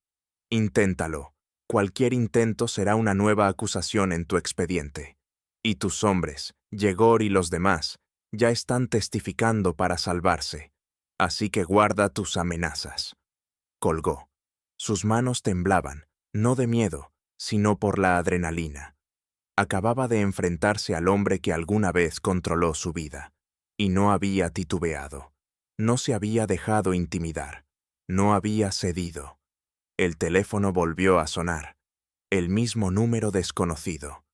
«Inténtalo. Cualquier intento será una nueva acusación en tu expediente. Y tus hombres, Yegor y los demás, ya están testificando para salvarse. Así que guarda tus amenazas». Colgó. Sus manos temblaban, no de miedo, sino por la adrenalina. Acababa de enfrentarse al hombre que alguna vez controló su vida, y no había titubeado. No se había dejado intimidar. No había cedido. El teléfono volvió a sonar. El mismo número desconocido.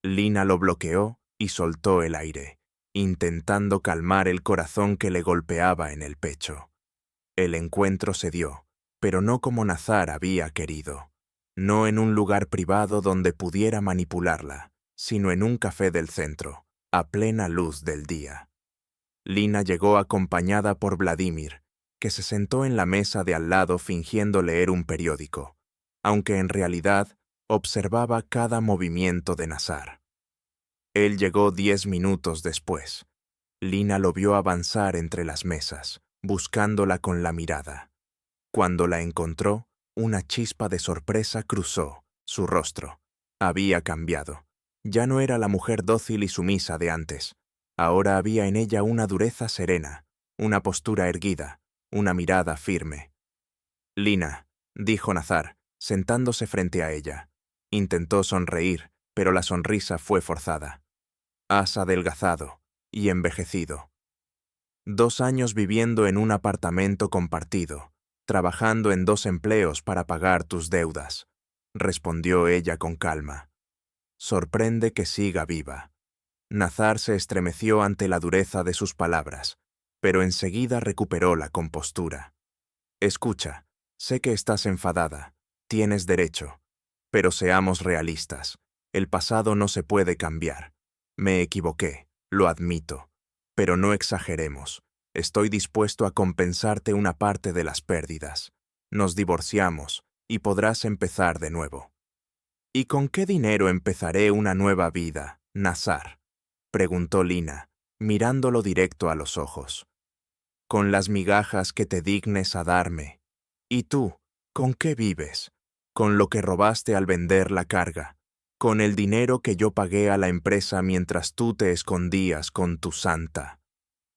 Lina lo bloqueó y soltó el aire, intentando calmar el corazón que le golpeaba en el pecho. El encuentro se dio, pero no como Nazar había querido. No en un lugar privado donde pudiera manipularla, sino en un café del centro, a plena luz del día. Lina llegó acompañada por Vladimir, que se sentó en la mesa de al lado fingiendo leer un periódico, aunque en realidad observaba cada movimiento de Nazar. Él llegó 10 minutos después. Lina lo vio avanzar entre las mesas, buscándola con la mirada. Cuando la encontró, una chispa de sorpresa cruzó su rostro. Había cambiado. Ya no era la mujer dócil y sumisa de antes. Ahora había en ella una dureza serena, una postura erguida, una mirada firme. «Lina», dijo Nazar, sentándose frente a ella. Intentó sonreír, pero la sonrisa fue forzada. «Has adelgazado y envejecido. 2 años viviendo en un apartamento compartido, trabajando en 2 empleos para pagar tus deudas», respondió ella con calma. «Sorprende que siga viva». Nazar se estremeció ante la dureza de sus palabras, pero enseguida recuperó la compostura. «Escucha, sé que estás enfadada, tienes derecho, pero seamos realistas. El pasado no se puede cambiar. Me equivoqué, lo admito, pero no exageremos. Estoy dispuesto a compensarte una parte de las pérdidas. Nos divorciamos y podrás empezar de nuevo». «¿Y con qué dinero empezaré una nueva vida, Nazar?», preguntó Lina, mirándolo directo a los ojos. «Con las migajas que te dignes a darme. ¿Y tú, con qué vives? Con lo que robaste al vender la carga, con el dinero que yo pagué a la empresa mientras tú te escondías con tu santa».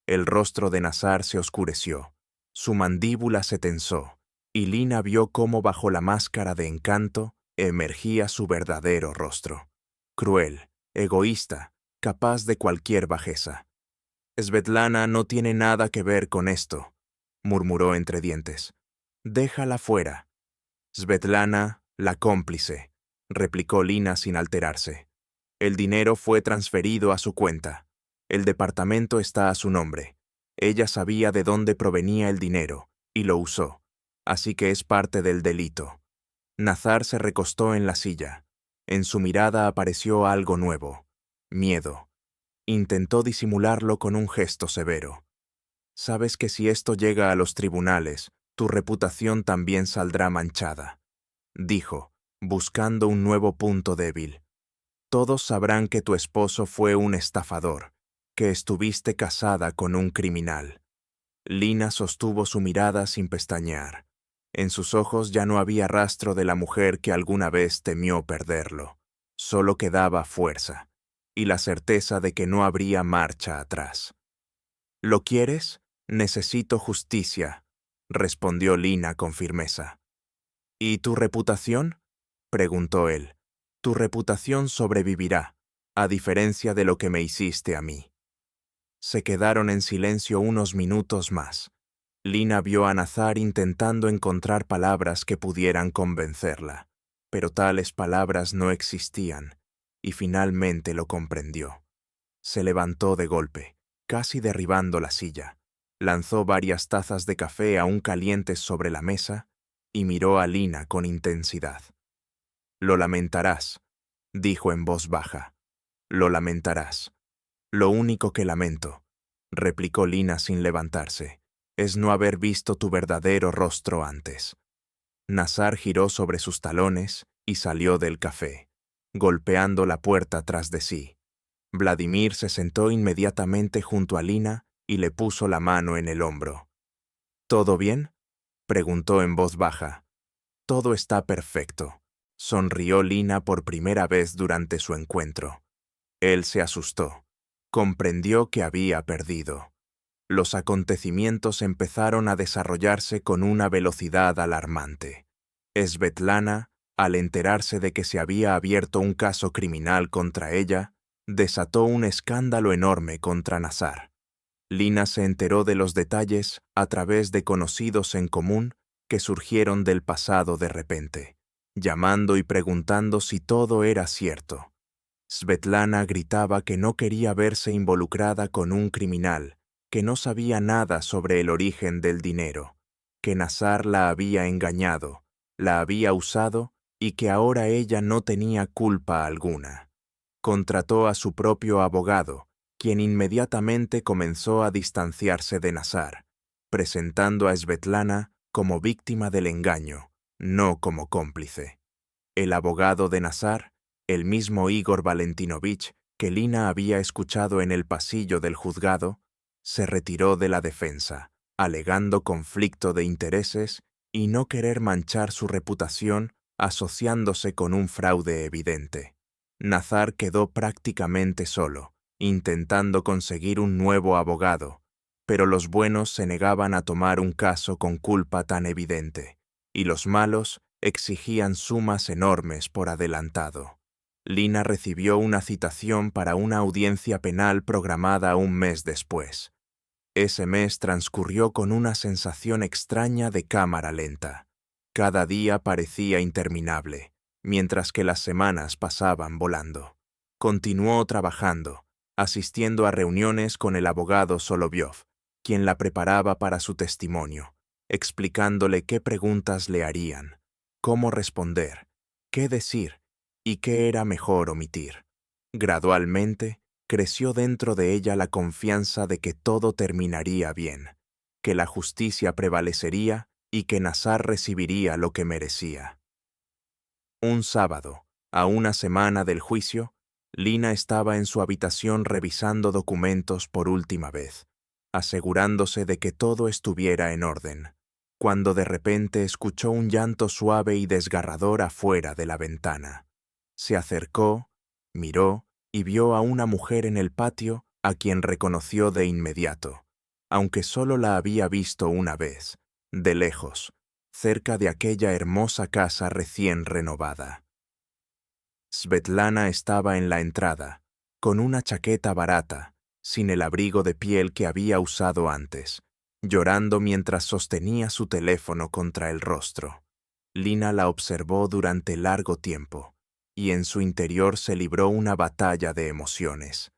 El rostro de Nazar se oscureció, su mandíbula se tensó, y Lina vio cómo bajo la máscara de encanto emergía su verdadero rostro. Cruel, egoísta, capaz de cualquier bajeza. «Svetlana no tiene nada que ver con esto», murmuró entre dientes. «Déjala fuera». «Svetlana, la cómplice», replicó Lina sin alterarse. «El dinero fue transferido a su cuenta. El departamento está a su nombre. Ella sabía de dónde provenía el dinero y lo usó, así que es parte del delito». Nazar se recostó en la silla. En su mirada apareció algo nuevo: miedo. Intentó disimularlo con un gesto severo. «Sabes que si esto llega a los tribunales, tu reputación también saldrá manchada», dijo, buscando un nuevo punto débil. «Todos sabrán que tu esposo fue un estafador, que estuviste casada con un criminal». Lina sostuvo su mirada sin pestañear. En sus ojos ya no había rastro de la mujer que alguna vez temió perderlo. Solo quedaba fuerza y la certeza de que no habría marcha atrás. «¿Lo quieres? Necesito justicia», respondió Lina con firmeza. «¿Y tu reputación?», preguntó él. «Tu reputación sobrevivirá, a diferencia de lo que me hiciste a mí». Se quedaron en silencio unos minutos más. Lina vio a Nazar intentando encontrar palabras que pudieran convencerla, pero tales palabras no existían, y finalmente lo comprendió. Se levantó de golpe, casi derribando la silla, lanzó varias tazas de café aún calientes sobre la mesa y miró a Lina con intensidad. «Lo lamentarás», dijo en voz baja. «Lo lamentarás». «Lo único que lamento», replicó Lina sin levantarse, «es no haber visto tu verdadero rostro antes». Nazar giró sobre sus talones y salió del café, golpeando la puerta tras de sí. Vladimir se sentó inmediatamente junto a Lina y le puso la mano en el hombro. «¿Todo bien?», preguntó en voz baja. «Todo está perfecto», sonrió Lina por primera vez durante su encuentro. Él se asustó. Comprendió que había perdido. Los acontecimientos empezaron a desarrollarse con una velocidad alarmante. Svetlana, al enterarse de que se había abierto un caso criminal contra ella, desató un escándalo enorme contra Nazar. Lina se enteró de los detalles a través de conocidos en común que surgieron del pasado de repente, llamando y preguntando si todo era cierto. Svetlana gritaba que no quería verse involucrada con un criminal, que no sabía nada sobre el origen del dinero, que Nazar la había engañado, la había usado y que ahora ella no tenía culpa alguna. Contrató a su propio abogado, quien inmediatamente comenzó a distanciarse de Nazar, presentando a Svetlana como víctima del engaño, no como cómplice. El abogado de Nazar, el mismo Igor Valentinovich que Lina había escuchado en el pasillo del juzgado, se retiró de la defensa, alegando conflicto de intereses y no querer manchar su reputación asociándose con un fraude evidente. Nazar quedó prácticamente solo, intentando conseguir un nuevo abogado, pero los buenos se negaban a tomar un caso con culpa tan evidente, y los malos exigían sumas enormes por adelantado. Lina recibió una citación para una audiencia penal programada un mes después. Ese mes transcurrió con una sensación extraña de cámara lenta. Cada día parecía interminable, mientras que las semanas pasaban volando. Continuó trabajando, asistiendo a reuniones con el abogado Solovyov, quien la preparaba para su testimonio, explicándole qué preguntas le harían, cómo responder, qué decir y qué era mejor omitir. Gradualmente, creció dentro de ella la confianza de que todo terminaría bien, que la justicia prevalecería y que Nazar recibiría lo que merecía. Un sábado, a una semana del juicio, Lina estaba en su habitación revisando documentos por última vez, asegurándose de que todo estuviera en orden, cuando de repente escuchó un llanto suave y desgarrador afuera de la ventana. Se acercó, miró y vio a una mujer en el patio a quien reconoció de inmediato, aunque solo la había visto una vez, de lejos, cerca de aquella hermosa casa recién renovada. Svetlana estaba en la entrada, con una chaqueta barata, sin el abrigo de piel que había usado antes, llorando mientras sostenía su teléfono contra el rostro. Lina la observó durante largo tiempo, y en su interior se libró una batalla de emociones.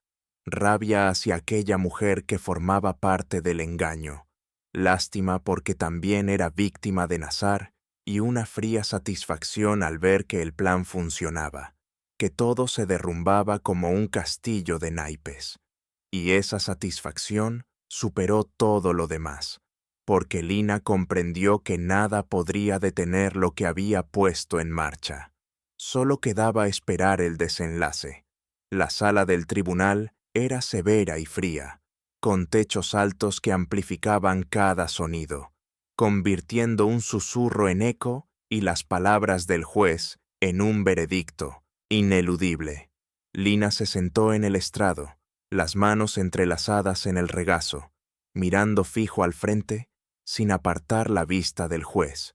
Rabia hacia aquella mujer que formaba parte del engaño, lástima porque también era víctima de Nazar y una fría satisfacción al ver que el plan funcionaba, que todo se derrumbaba como un castillo de naipes. Y esa satisfacción superó todo lo demás, porque Lina comprendió que nada podría detener lo que había puesto en marcha. Solo quedaba esperar el desenlace. La sala del tribunal era severa y fría, con techos altos que amplificaban cada sonido, convirtiendo un susurro en eco y las palabras del juez en un veredicto ineludible. Lina se sentó en el estrado, las manos entrelazadas en el regazo, mirando fijo al frente, sin apartar la vista del juez.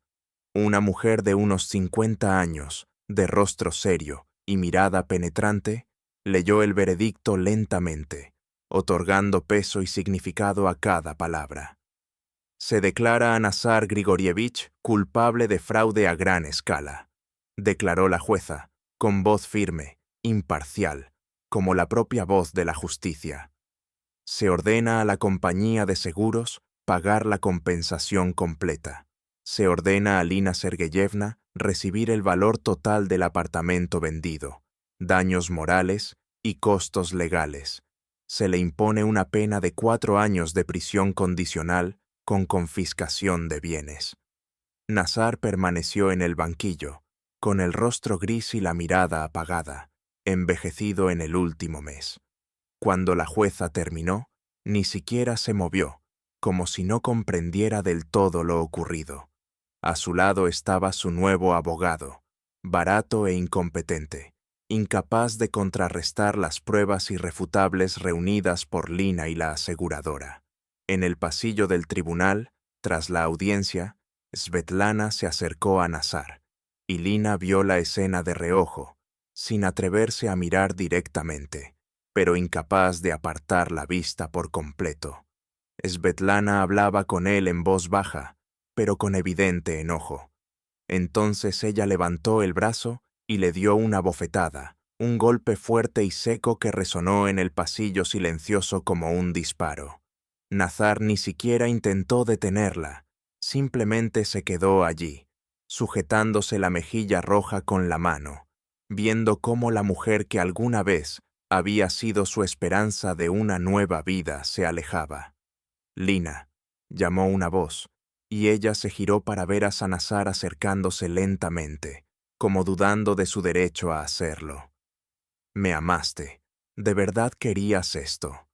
Una mujer de unos 50 años, de rostro serio y mirada penetrante, leyó el veredicto lentamente, otorgando peso y significado a cada palabra. Se declara a Nazar Grigorievich culpable de fraude a gran escala, declaró la jueza, con voz firme, imparcial, como la propia voz de la justicia. Se ordena a la compañía de seguros pagar la compensación completa. Se ordena a Lina Sergeyevna recibir el valor total del apartamento vendido, daños morales y costos legales. Se le impone una pena de 4 años de prisión condicional con confiscación de bienes. Nazar permaneció en el banquillo, con el rostro gris y la mirada apagada, envejecido en el último mes. Cuando la jueza terminó, ni siquiera se movió, como si no comprendiera del todo lo ocurrido. A su lado estaba su nuevo abogado, barato e incompetente, incapaz de contrarrestar las pruebas irrefutables reunidas por Lina y la aseguradora. En el pasillo del tribunal, tras la audiencia, Svetlana se acercó a Nazar, y Lina vio la escena de reojo, sin atreverse a mirar directamente, pero incapaz de apartar la vista por completo. Svetlana hablaba con él en voz baja, pero con evidente enojo. Entonces ella levantó el brazo y le dio una bofetada, un golpe fuerte y seco que resonó en el pasillo silencioso como un disparo. Nazar ni siquiera intentó detenerla, simplemente se quedó allí, sujetándose la mejilla roja con la mano, viendo cómo la mujer que alguna vez había sido su esperanza de una nueva vida se alejaba. «Lina», llamó una voz, y ella se giró para ver a Sanazar acercándose lentamente, como dudando de su derecho a hacerlo. «Me amaste. ¿De verdad querías esto?»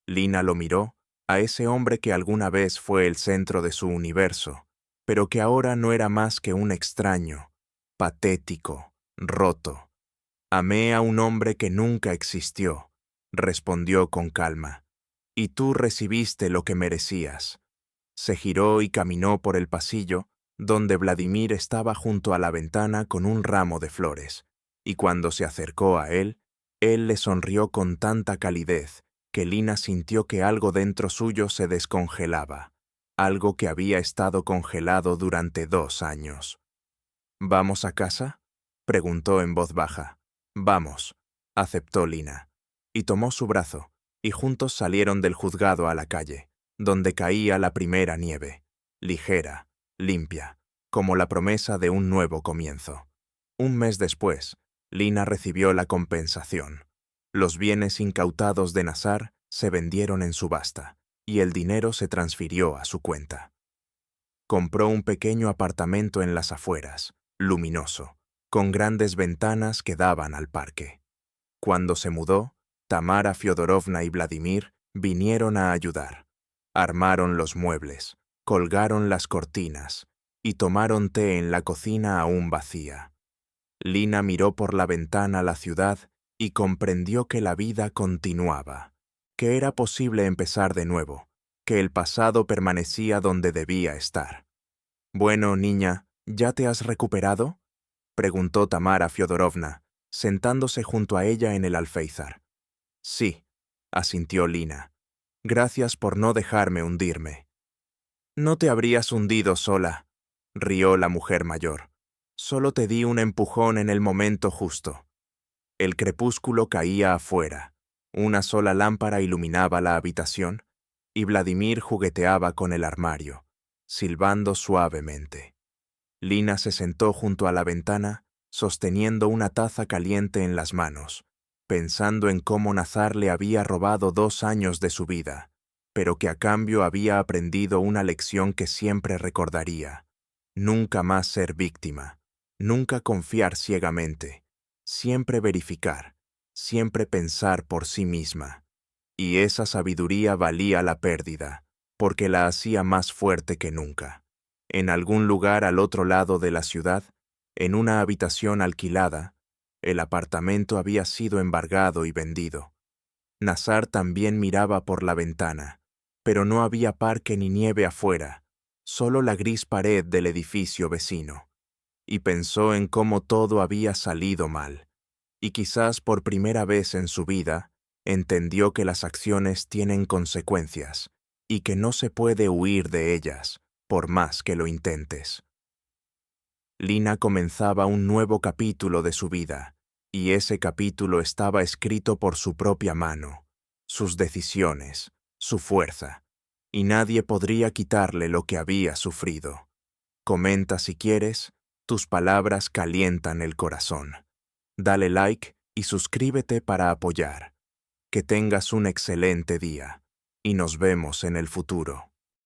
Lina lo miró, a ese hombre que alguna vez fue el centro de su universo, pero que ahora no era más que un extraño, patético, roto. «Amé a un hombre que nunca existió», respondió con calma, «y tú recibiste lo que merecías». Se giró y caminó por el pasillo, donde Vladimir estaba junto a la ventana con un ramo de flores, y cuando se acercó a él le sonrió con tanta calidez que Lina sintió que algo dentro suyo se descongelaba, algo que había estado congelado durante 2 años. «¿Vamos a casa?», preguntó en voz baja. «Vamos», aceptó Lina, y tomó su brazo, y juntos salieron del juzgado a la calle, donde caía la primera nieve, ligera, limpia, como la promesa de un nuevo comienzo. Un mes después, Lina recibió la compensación. Los bienes incautados de Nazar se vendieron en subasta, y el dinero se transfirió a su cuenta. Compró un pequeño apartamento en las afueras, luminoso, con grandes ventanas que daban al parque. Cuando se mudó, Tamara Fyodorovna y Vladimir vinieron a ayudar. Armaron los muebles, colgaron las cortinas y tomaron té en la cocina aún vacía. Lina miró por la ventana la ciudad y comprendió que la vida continuaba, que era posible empezar de nuevo, que el pasado permanecía donde debía estar. «Bueno, niña, ¿ya te has recuperado?», preguntó Tamara Fyodorovna, sentándose junto a ella en el alféizar. «Sí», asintió Lina. «Gracias por no dejarme hundirme». «No te habrías hundido sola», rió la mujer mayor. «Solo te di un empujón en el momento justo». El crepúsculo caía afuera, una sola lámpara iluminaba la habitación, y Vladimir jugueteaba con el armario, silbando suavemente. Lina se sentó junto a la ventana, sosteniendo una taza caliente en las manos, pensando en cómo Nazar le había robado 2 años de su vida, pero que a cambio había aprendido una lección que siempre recordaría: nunca más ser víctima, nunca confiar ciegamente, siempre verificar, siempre pensar por sí misma. Y esa sabiduría valía la pérdida, porque la hacía más fuerte que nunca. En algún lugar al otro lado de la ciudad, en una habitación alquilada, el apartamento había sido embargado y vendido. Nazar también miraba por la ventana, pero no había parque ni nieve afuera, solo la gris pared del edificio vecino. Y pensó en cómo todo había salido mal, y quizás por primera vez en su vida entendió que las acciones tienen consecuencias y que no se puede huir de ellas, por más que lo intentes. Lina comenzaba un nuevo capítulo de su vida, y ese capítulo estaba escrito por su propia mano, sus decisiones, su fuerza, y nadie podría quitarle lo que había sufrido. Comenta si quieres, tus palabras calientan el corazón. Dale like y suscríbete para apoyar. Que tengas un excelente día, y nos vemos en el futuro.